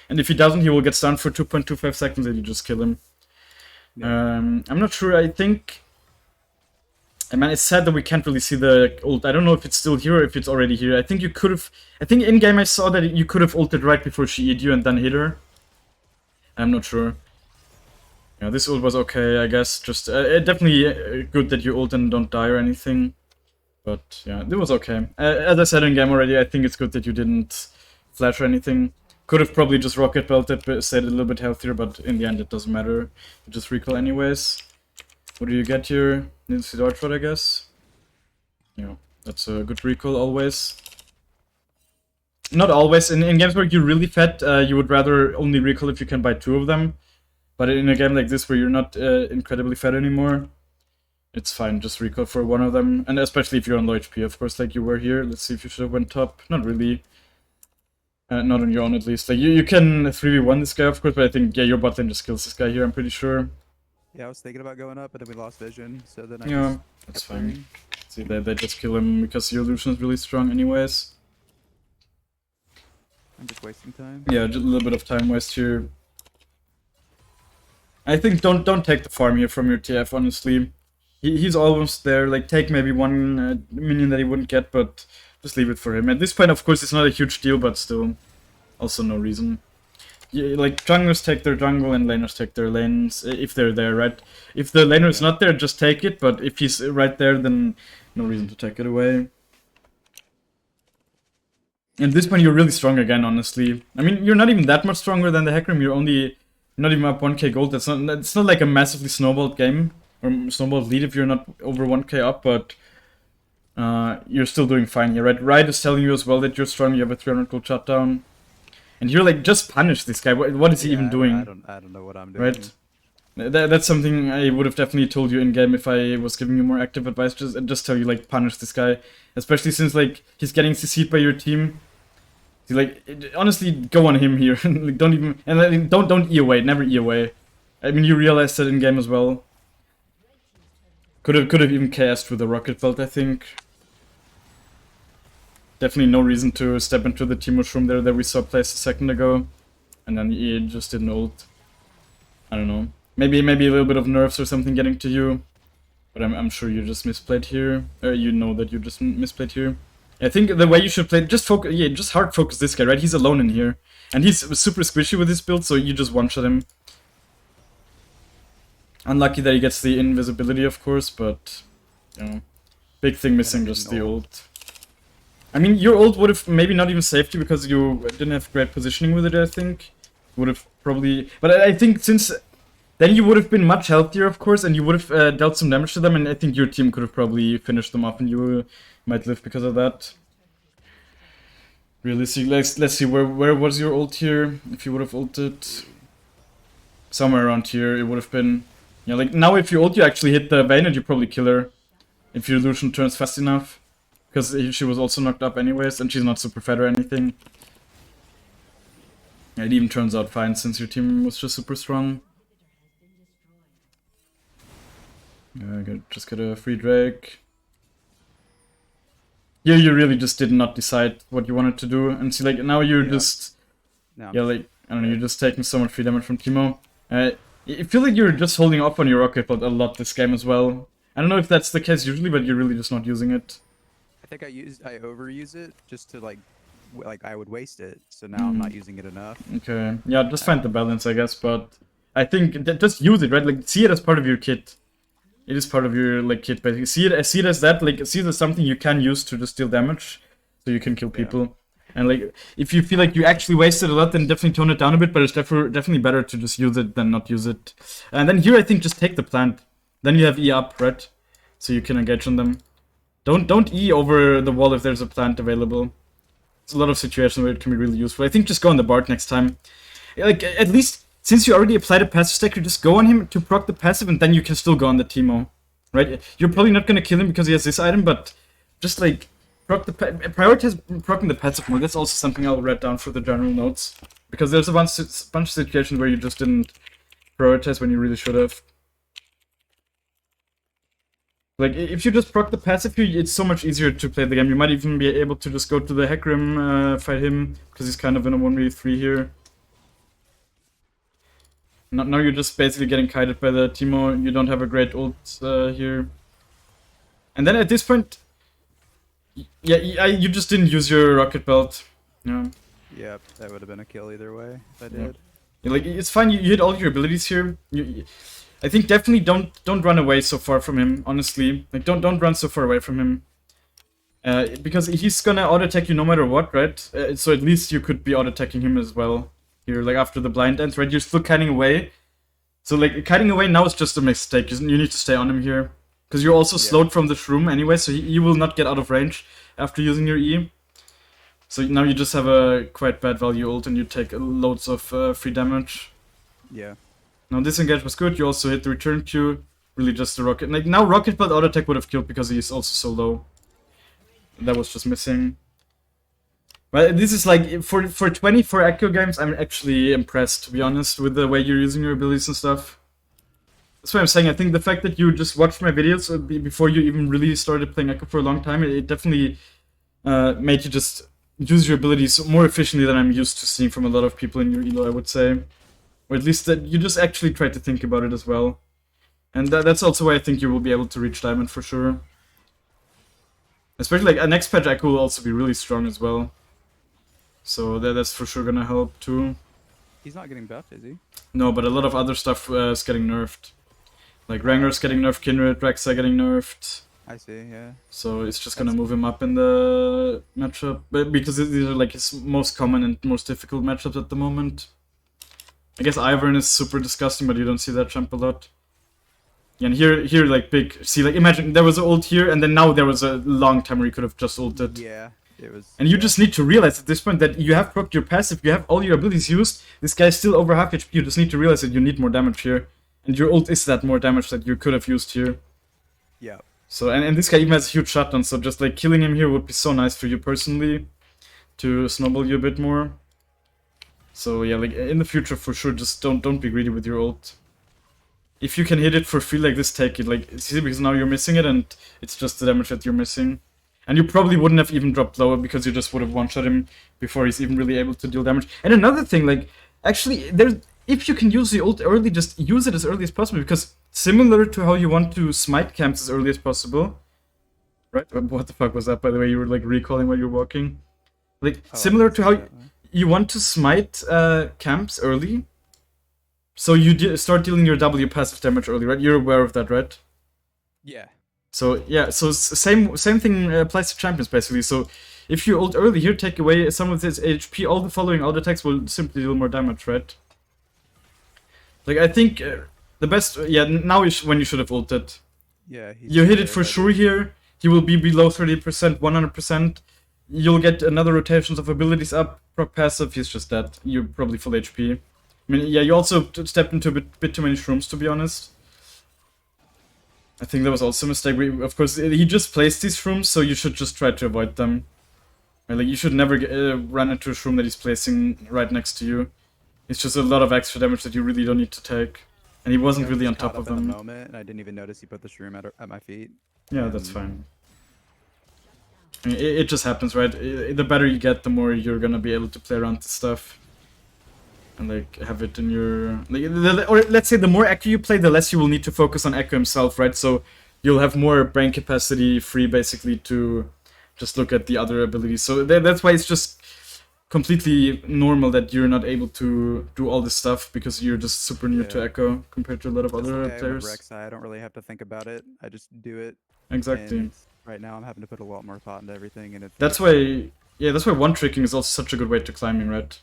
And if he doesn't, he will get stunned for 2.25 seconds and you just kill him. Yeah. I'm not sure, I think... I mean, it's sad that we can't really see the ult. I don't know if it's still here or if it's already here. I think you could have... I think in-game I saw that you could have ulted right before she hit you and then hit her. I'm not sure. Yeah, this ult was okay, I guess. Just definitely good that you ult and don't die or anything. But yeah, it was okay. As I said in game already, I think it's good that you didn't flash or anything. Could have probably just rocket belted, but stayed a little bit healthier, but in the end it doesn't matter. You just recall anyways. What do you get here? Need to dodge I guess. Yeah, that's a good recall always. Not always. In games where you're really fat, you would rather only recall if you can buy 2 of them. But in a game like this where you're not incredibly fat anymore, it's fine, just recall for 1 of them. And especially if you're on low HP, of course, like you were here. Let's see if you should have went top. Not really. Not on your own, at least. Like, you can 3v1 this guy, of course, but I think, yeah, your bot lane just kills this guy here, I'm pretty sure. Yeah, I was thinking about going up, but then we lost vision, so then Yeah, that's fine. See, they just kill him because your illusion is really strong anyways. I'm just wasting time. Yeah, just a little bit of time waste here. I think don't take the farm here from your TF, honestly. He's almost there, like, take maybe 1 minion that he wouldn't get, but just leave it for him. At this point, of course, it's not a huge deal, but still, also no reason like junglers take their jungle and laners take their lanes if they're there, right? If the laner is not there, just take it. But if he's right there, then no reason to take it away. And this point, you're really strong again, honestly. I mean, you're not even that much stronger than the Hecarim. You're only not even up 1k gold. It's not like a massively snowballed game or snowballed lead if you're not over 1k up, but you're still doing fine here, right? Riot is telling you as well that you're strong. You have a 300 gold shutdown, and you're like, just punish this guy. What is he even doing? I don't know what I'm doing. Right? That's something I would have definitely told you in game if I was giving you more active advice. Just tell you, like, punish this guy, especially since like he's getting CC'd by your team. Like, honestly, go on him here. Like, don't even, and like, don't E away. Never E away. I mean, you realized that in game as well. Could have even KS'd with a rocket belt, I think. Definitely no reason to step into the Teemo shroom there that we saw placed a second ago, and then he just didn't ult. I don't know. Maybe a little bit of nerfs or something getting to you, but I'm sure you just misplayed here, or you know that you just misplayed here. I think the way you should play, just focus, just hard focus this guy, right? He's alone in here, and he's super squishy with his build, so you just one-shot him. Unlucky that he gets the invisibility, of course, but you know, big thing missing, just the ult. I mean, your ult would have maybe not even saved you because you didn't have great positioning with it, I think. Would have probably, but I think since then you would have been much healthier, of course, and you would have dealt some damage to them, and I think your team could have probably finished them off, and you might live because of that. Really, see, let's see, where was your ult here? If you would have ulted somewhere around here, it would have been, yeah, like now if you ult, you actually hit the Vayne and you probably kill her if your Lucian turns fast enough, because she was also knocked up anyways, and she's not super fed or anything. Yeah, it even turns out fine since your team was just super strong. Yeah, just get a free Drake. Here you really just did not decide what you wanted to do, and see, like, now you're just... Yeah, like, I don't know, you're just taking so much free damage from Teemo. I feel like you're just holding off on your rocket belt a lot this game as well. I don't know if that's the case usually, but you're really just not using it. I think I overuse it just to like I would waste it, so now I'm not using it enough. Okay, yeah, just find the balance, I guess, but I think just use it, right? Like, see it as part of your kit. It is part of your like kit, basically. See it as that, like, see it as something you can use to just deal damage, so you can kill people. And like, if you feel like you actually wasted a lot, then definitely tone it down a bit. But it's definitely better to just use it than not use it. And then here, I think just take the plant. Then you have E up, right? So you can engage on them. Don't E over the wall if there's a plant available. It's a lot of situations where it can be really useful. I think just go on the Bard next time. Like, at least since you already applied a passive stack, you just go on him to proc the passive, and then you can still go on the Teemo, right? You're probably not gonna kill him because he has this item, but just like prioritize proccing the passive more. That's also something I'll write down for the general notes, because there's a bunch of situations where you just didn't prioritize when you really should have. Like, if you just proc the passive here, it's so much easier to play the game. You might even be able to just go to the Hecarim, fight him, because he's kind of in a 1v3 here. Now you're just basically getting kited by the Teemo. You don't have a great ult here. And then at this point, yeah, you just didn't use your rocket belt. Yeah. Yep, that would have been a kill either way if I did. Yeah, like, it's fine. You hit all your abilities here. I think definitely don't run away so far from him. Honestly, like, don't run so far away from him. Because he's gonna auto attack you no matter what, right? So at least you could be auto attacking him as well. Here, like, after the blind ends, right? You're still kiting away. So, like, kiting away now is just a mistake. You need to stay on him here. Because you're also slowed from the shroom anyway, so you will not get out of range after using your E. So now you just have a quite bad value ult, and you take loads of free damage. Yeah. Now disengage was good. You also hit the return Q. Really just the rocket. Like, now rocket belt auto attack would have killed because he's also so low. That was just missing. But this is like, for 24 Ekko games, I'm actually impressed, to be honest, with the way you're using your abilities and stuff. That's why I'm saying, I think the fact that you just watched my videos before you even really started playing Ekko for a long time, it definitely made you just use your abilities more efficiently than I'm used to seeing from a lot of people in your elo, I would say. Or at least that you just actually try to think about it as well. And that's also why I think you will be able to reach Diamond for sure. Especially, like, a next patch Ekko will also be really strong as well. So that's for sure gonna help too. He's not getting buffed, is he? No, but a lot of other stuff is getting nerfed. Like Ragnar's getting nerfed, Kindred, Rexa getting nerfed. I see, yeah. So it's just gonna move him up in the matchup, but because these are like his most common and most difficult matchups at the moment. I guess Ivern is super disgusting, but you don't see that jump a lot. Yeah, and here like big. See, like imagine there was an ult here, and then now there was a long time where you could have just ulted. Yeah, it was. And you just need to realize at this point that you have procced your passive, you have all your abilities used. This guy's still over half HP. You just need to realize that you need more damage here, and your ult is that more damage that you could have used here. Yeah. So, and this guy even has a huge shutdown, so just like killing him here would be so nice for you personally to snowball you a bit more. So yeah, like in the future for sure, just don't be greedy with your ult. If you can hit it for free like this, take it. Like, see, because now you're missing it and it's just the damage that you're missing. And you probably wouldn't have even dropped lower because you just would have one-shot him before he's even really able to deal damage. And another thing, like, actually, if you can use the ult early, just use it as early as possible, because similar to how you want to smite camps as early as possible, right? What the fuck was that, by the way? You were, like, recalling while you were walking. Like, similar to how you want to smite camps early, so you start dealing your W passive damage early, right? You're aware of that, right? Yeah. So yeah, so same thing applies to champions basically. So if you ult early here, take away some of this HP, all the following ult attacks will simply deal more damage, right? Like I think the best, yeah, now is when you should have ulted. Yeah. You hit it for sure here. He will be below 30%, 100%. You'll get another rotations of abilities up. Proc passive, he's just dead. You're probably full HP. I mean, yeah, you also stepped into a bit too many shrooms, to be honest. I think that was also a mistake. Of course, he just placed these shrooms, so you should just try to avoid them. Right, like, you should never run into a shroom that he's placing right next to you. It's just a lot of extra damage that you really don't need to take. And he wasn't really on top of them. In the moment, and I didn't even notice he put the shroom at my feet. Yeah, that's fine. I mean, it just happens, right? The better you get, the more you're gonna be able to play around the stuff. And like have it in your or let's say the more Ekko you play, the less you will need to focus on Ekko himself, right? So you'll have more brain capacity free basically to just look at the other abilities. So that's why it's just completely normal that you're not able to do all this stuff, because you're just super new to Ekko compared to a lot of other players. Rek'Sai, I don't really have to think about it. I just do it. Exactly. And right now I'm having to put a lot more thought into everything, and that's why one tricking is also such a good way to climbing, right?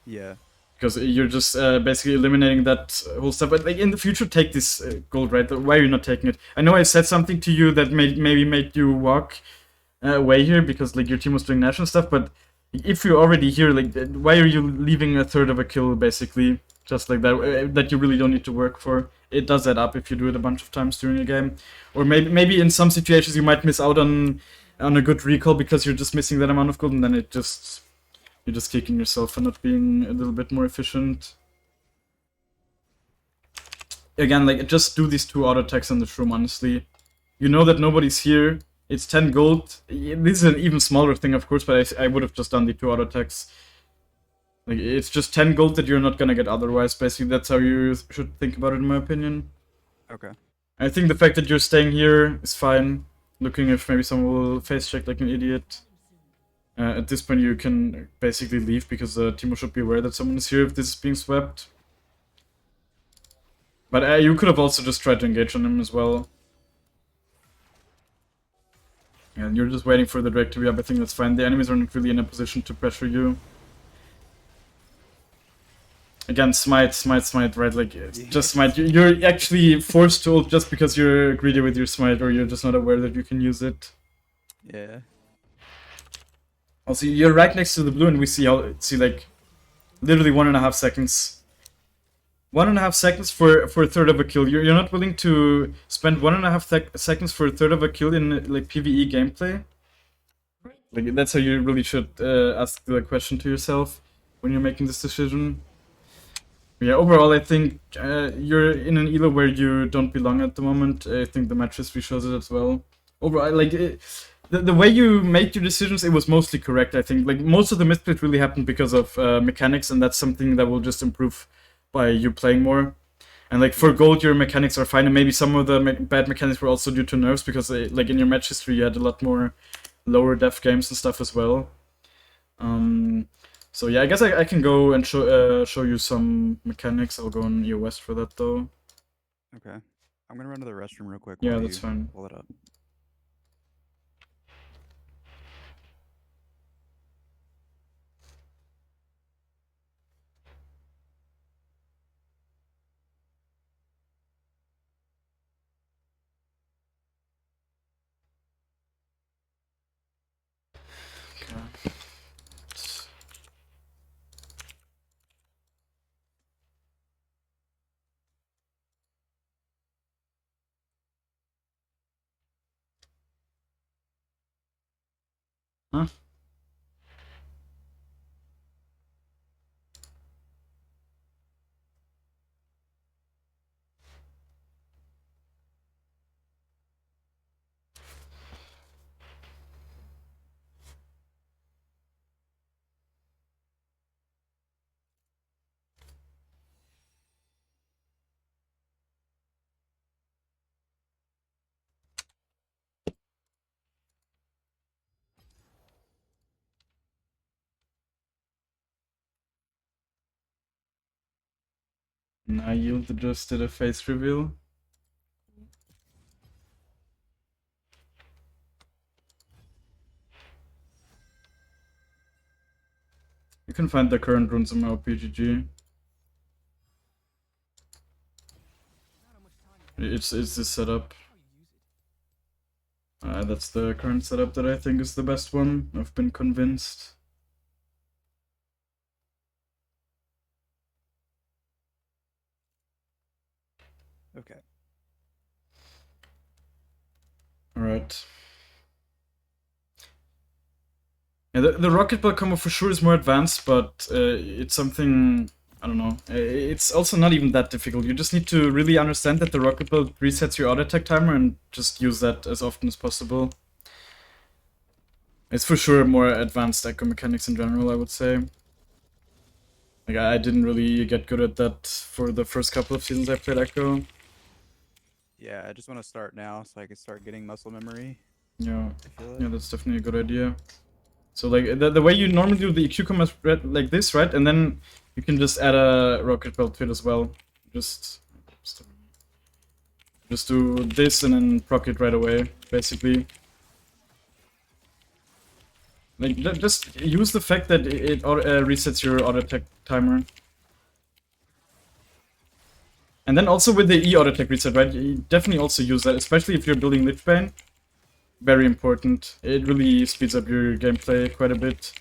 Yeah. Because you're just basically eliminating that whole stuff. But like in the future, take this gold, right? Why are you not taking it? I know I said something to you that maybe made you walk away here because like your team was doing national stuff. But if you're already here, like why are you leaving a third of a kill basically just like that? That you really don't need to work for. It does add up if you do it a bunch of times during a game. Or maybe in some situations you might miss out on a good recall because you're just missing that amount of gold, and then it just. You're just kicking yourself for not being a little bit more efficient. Again, like, just do these 2 auto attacks on the shroom, honestly. You know that nobody's here. It's 10 gold. This is an even smaller thing, of course, but I would have just done the 2 auto attacks. Like, it's just 10 gold that you're not gonna get otherwise. Basically, that's how you should think about it, in my opinion. Okay. I think the fact that you're staying here is fine. Looking if maybe someone will face check like an idiot. At this point you can basically leave, because Timo should be aware that someone is here if this is being swept. But you could have also just tried to engage on him as well. And you're just waiting for the Drake to be up. I think that's fine. The enemies are not really in a position to pressure you. Again, smite, right? Like, just smite. You're actually forced to ult just because you're greedy with your smite, or you're just not aware that you can use it. Yeah. Also, you're right next to the blue, and we see like literally 1.5 seconds. 1.5 seconds for a third of a kill. You're not willing to spend 1.5 seconds for a third of a kill in like PvE gameplay. Like that's how you really should ask the question to yourself when you're making this decision. Yeah, overall, I think you're in an elo where you don't belong at the moment. I think the match history shows it as well. Overall, like. The way you made your decisions, it was mostly correct, I think. Like, most of the misplays really happened because of mechanics, and that's something that will just improve by you playing more. And, like, for gold, your mechanics are fine, and maybe some of the bad mechanics were also due to nerfs, because, like, in your match history, you had a lot more lower def games and stuff as well. So yeah, I guess I can go and show you some mechanics. I'll go on EOS for that though. Okay. I'm gonna run to the restroom real quick Yeah, while that's you fine. pull it up. Okay. Huh? Now you just did a face reveal. You can find the current runes on my PGG. It's this setup. That's the current setup that I think is the best one. I've been convinced. Okay. Alright. Yeah, the rocket ball combo for sure is more advanced, but it's something, I don't know. It's also not even that difficult. You just need to really understand that the rocket ball resets your auto attack timer and just use that as often as possible. It's for sure more advanced Ekko mechanics in general, I would say. Like, I didn't really get good at that for the first couple of seasons I played Ekko. Yeah, I just want to start now so I can start getting muscle memory. Yeah, I feel it. yeah, that's definitely a good idea. So like the way you normally do the EQ combo is like this, right? And then you can just add a rocket belt to it as well. Just do this and then proc it right away, basically. Like just use the fact that it resets your auto attack timer. And then also with the E auto attack reset, right? You definitely also use that, especially if you're building Lichbane. Very important. It really speeds up your gameplay quite a bit.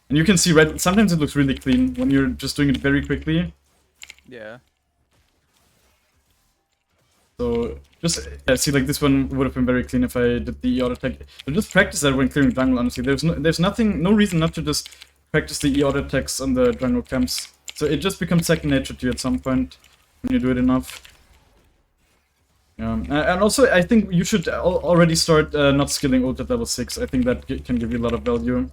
And you can see, right, sometimes it looks really clean when you're just doing it very quickly. Yeah. So just see, like this one would have been very clean if I did the E auto attack. So just practice that when clearing jungle. Honestly, there's no reason not to just practice the E auto attacks on the jungle camps. So it just becomes second nature to you at some point when you do it enough. Yeah, and also I think you should already start not skilling ult at level 6. I think that can give you a lot of value.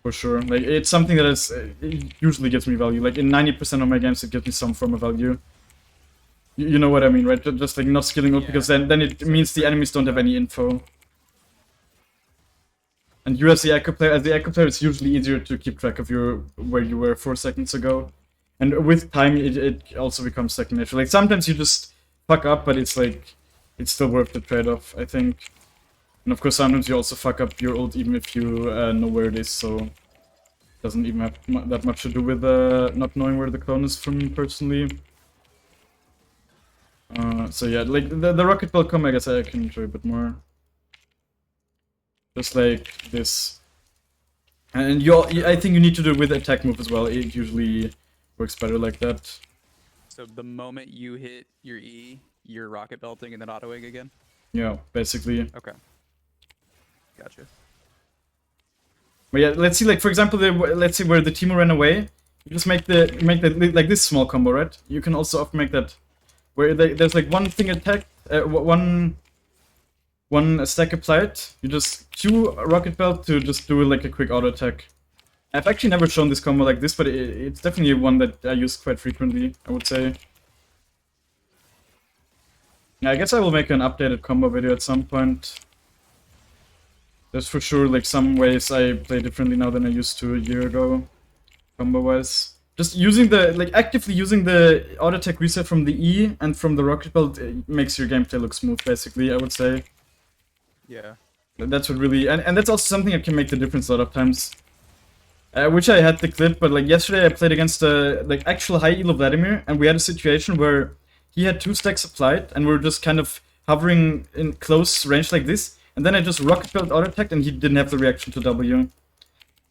For sure. Like, it's something that it usually gives me value. Like, in 90% of my games, it gives me some form of value. You know what I mean, right? Just like not skilling ult, because then it means the enemies don't have any info. And you as the Ekko player, it's usually easier to keep track of where you were 4 seconds ago. And with time, it also becomes second nature. Like, sometimes you just fuck up, but it's like, it's still worth the trade-off, I think. And of course, sometimes you also fuck up your ult even if you know where it is, so it doesn't even have that much to do with not knowing where the clone is from me personally. So yeah, like the rocket ball combo, I guess I can enjoy a bit more. Just like this. And I think you need to do it with attack move as well. It usually works better like that. So the moment you hit your E, you're rocket belting and then autoing again? Yeah, basically. Okay. Gotcha. But yeah, let's see, like for example, let's see where the Teemo ran away. You just make the like this small combo, right? You can also often make that where there's like one thing attack, one stack applied. You just Q rocket belt to just do like a quick auto attack. I've actually never shown this combo like this, but it's definitely one that I use quite frequently, I would say. Yeah, I guess I will make an updated combo video at some point. There's for sure like some ways I play differently now than I used to a year ago. combo wise. Just using the actively using the auto attack reset from the E and from the rocket belt makes your gameplay look smooth. Basically, I would say Yeah. that's what really and that's also something that can make the difference a lot of times. I wish I had the clip, but like yesterday I played against a actual high elo Vladimir, and we had a situation where he had 2 stacks applied, and we were just kind of hovering in close range like this, and then I just rocket belt auto attacked, and he didn't have the reaction to W,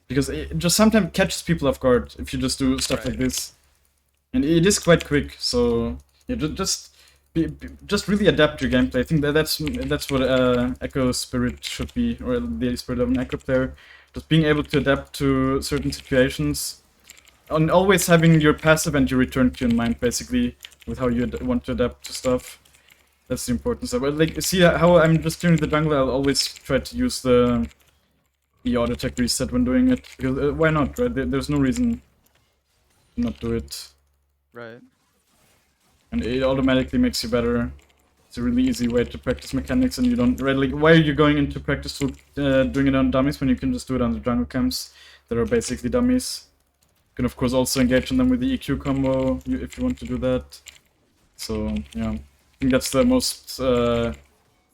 because it just sometimes catches people off guard if you just do stuff like this, and it is quite quick. So yeah, just really adapt your gameplay. I think that's what Ekko spirit should be, or the spirit of an Ekko player. Just being able to adapt to certain situations, and always having your passive and your return cue in mind, basically, with how you want to adapt to stuff. That's the importance of it. Like, see how I'm just doing the jungle, I'll always try to use the auto attack reset when doing it. Because, why not, right? There's no reason to not do it. Right. And it automatically makes you better. It's a really easy way to practice mechanics, and you don't really. Why are you going into practice to doing it on dummies when you can just do it on the jungle camps that are basically dummies? You can of course also engage on them with the EQ combo if you want to do that. So yeah, I think that's the most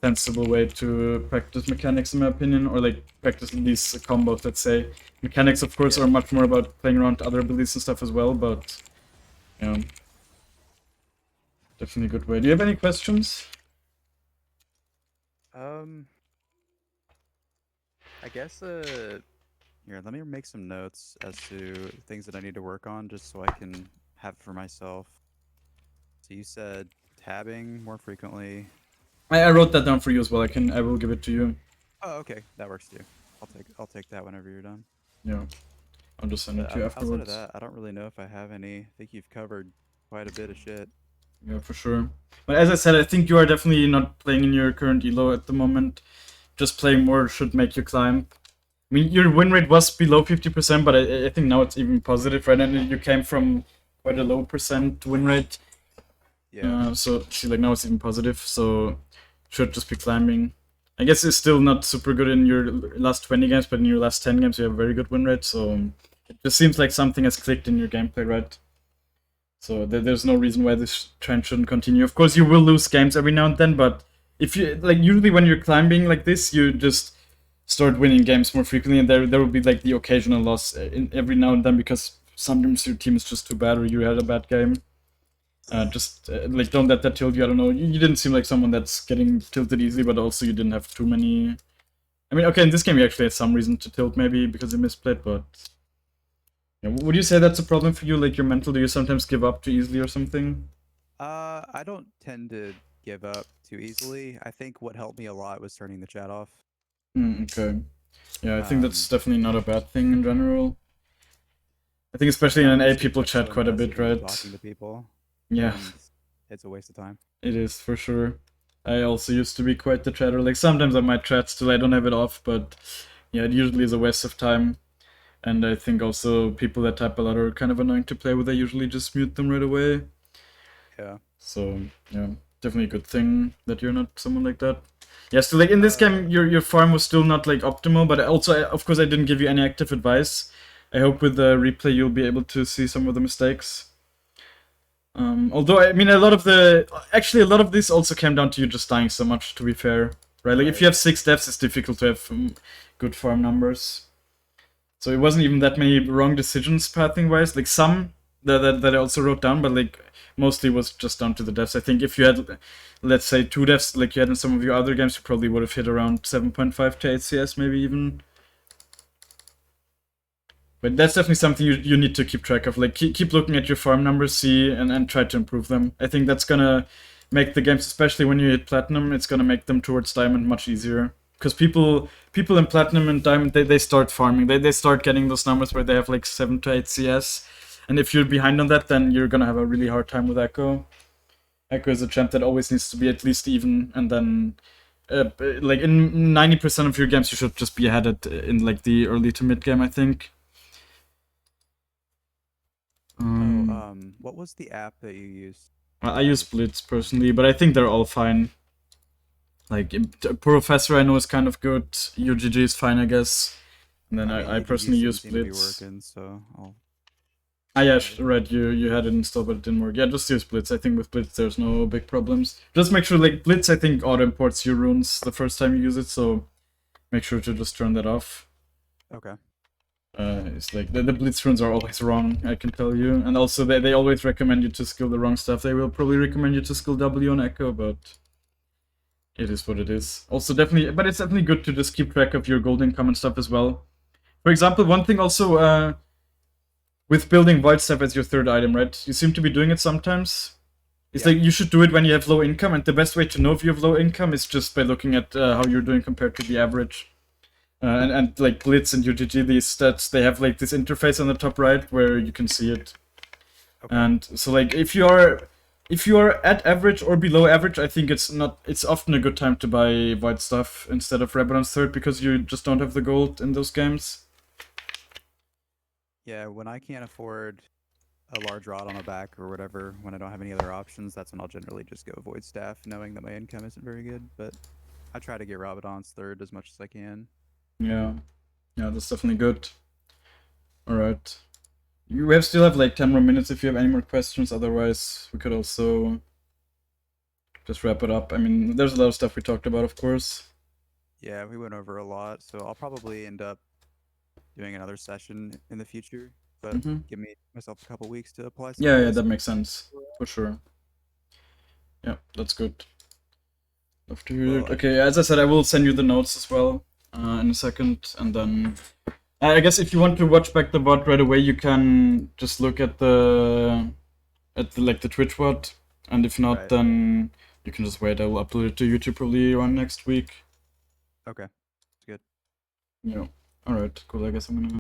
sensible way to practice mechanics, in my opinion, or like practice these combos. Let's say mechanics, of course, are much more about playing around other abilities and stuff as well, but yeah. Definitely a good way. Do you have any questions? I guess here, let me make some notes as to things that I need to work on just so I can have for myself. So you said tabbing more frequently. I wrote that down for you as well. I will give it to you. Oh, okay, that works too. I'll take that whenever you're done. Yeah. I'll just send it to you Outside of afterwards. that, I don't really know if I have any. I think you've covered quite a bit of shit. Yeah, for sure. But as I said, I think you are definitely not playing in your current elo at the moment. Just playing more should make you climb. I mean, your win rate was below 50%, but I think now it's even positive, right? And you came from quite a low percent win rate. Yeah. So see, like now it's even positive, so should just be climbing. I guess it's still not super good in your last 20 games, but in your last 10 games you have a very good win rate, so it just seems like something has clicked in your gameplay, right? So there's no reason why this trend shouldn't continue. Of course, you will lose games every now and then, but if you like, usually when you're climbing like this, you just start winning games more frequently, and there will be like the occasional loss in every now and then because sometimes your team is just too bad or you had a bad game. Like don't let that tilt you. I don't know. You didn't seem like someone that's getting tilted easily, but also you didn't have too many. I mean, okay, in this game you actually had some reason to tilt, maybe because you misplayed, but yeah, would you say that's a problem for you? Like your mental? Do you sometimes give up too easily or something? I don't tend to give up too easily. I think what helped me a lot was turning the chat off. Okay. Yeah, I think that's definitely not a bad thing in general. I think especially in an A, people chat quite a bit, right? Talking to people. Yeah. It's a waste of time. It is, for sure. I also used to be quite the chatter. Like, sometimes I might chat still, I don't have it off, but yeah, it usually is a waste of time. And I think also people that type a lot are kind of annoying to play with. I usually just mute them right away. Yeah. So, yeah, definitely a good thing that you're not someone like that. Yeah, still, like, in this game, your farm was still not, like, optimal, but also, of course, I didn't give you any active advice. I hope with the replay you'll be able to see some of the mistakes. Although, I mean, a lot of this also came down to you just dying so much, to be fair. Right? Like, if you have 6 deaths, it's difficult to have good farm numbers. So it wasn't even that many wrong decisions pathing-wise. Like, some that I also wrote down, but, like, mostly was just down to the deaths. I think if you had, let's say, 2 deaths, like you had in some of your other games, you probably would have hit around 7.5 to 8 CS, maybe even. But that's definitely something you need to keep track of. Like, keep looking at your farm numbers, see, and try to improve them. I think that's gonna make the games, especially when you hit Platinum, it's gonna make them towards Diamond much easier. Because people in Platinum and Diamond, they start farming. They start getting those numbers where they have like 7 to 8 CS. And if you're behind on that, then you're gonna have a really hard time with Ekko. Ekko is a champ that always needs to be at least even, and then like in 90% of your games, you should just be ahead in like the early to mid game, I think. What was the app that you used? I use Blitz personally, but I think they're all fine. Like, Professor I know is kind of good. UGG is fine, I guess. And then I personally use Blitz. Working, so Ah, yeah, right. You had it installed, but it didn't work. Yeah, just use Blitz. I think with Blitz, there's no big problems. Just make sure, like, Blitz, I think, auto imports your runes the first time you use it, so make sure to just turn that off. Okay. It's like the Blitz runes are always wrong, I can tell you. And also, they always recommend you to skill the wrong stuff. They will probably recommend you to skill W on Ekko, but it is what it is. Also, definitely, but it's definitely good to just keep track of your gold income and stuff as well. For example, one thing also, with building Void Step as your third item, right? You seem to be doing it sometimes. It's Yeah. like you should do it when you have low income, and the best way to know if you have low income is just by looking at how you're doing compared to the average. And like Blitz and UGG, these stats, they have like this interface on the top right where you can see it. Okay. And so like if you are at average or below average, I think it's often a good time to buy Void stuff instead of Rabadon's third because you just don't have the gold in those games. Yeah, when I can't afford a large rod on the back or whatever, when I don't have any other options, that's when I'll generally just go Void Staff, knowing that my income isn't very good. But I try to get Rabadon's third as much as I can. Yeah, that's definitely good. All right. You still have like 10 more minutes if you have any more questions. Otherwise, we could also just wrap it up. I mean, there's a lot of stuff we talked about, of course. Yeah, we went over a lot, so I'll probably end up doing another session in the future. But give myself a couple weeks to apply some of Yeah, this. that makes sense. For sure. Yeah, that's good. Love to hear it. Okay, as I said, I will send you the notes as well in a second. And then I guess if you want to watch back the VOD right away, you can just look at the Twitch VOD. And if not, Right. then you can just wait. I will upload it to YouTube probably around next week. Okay. It's good. Yeah. Alright, cool. I guess I'm gonna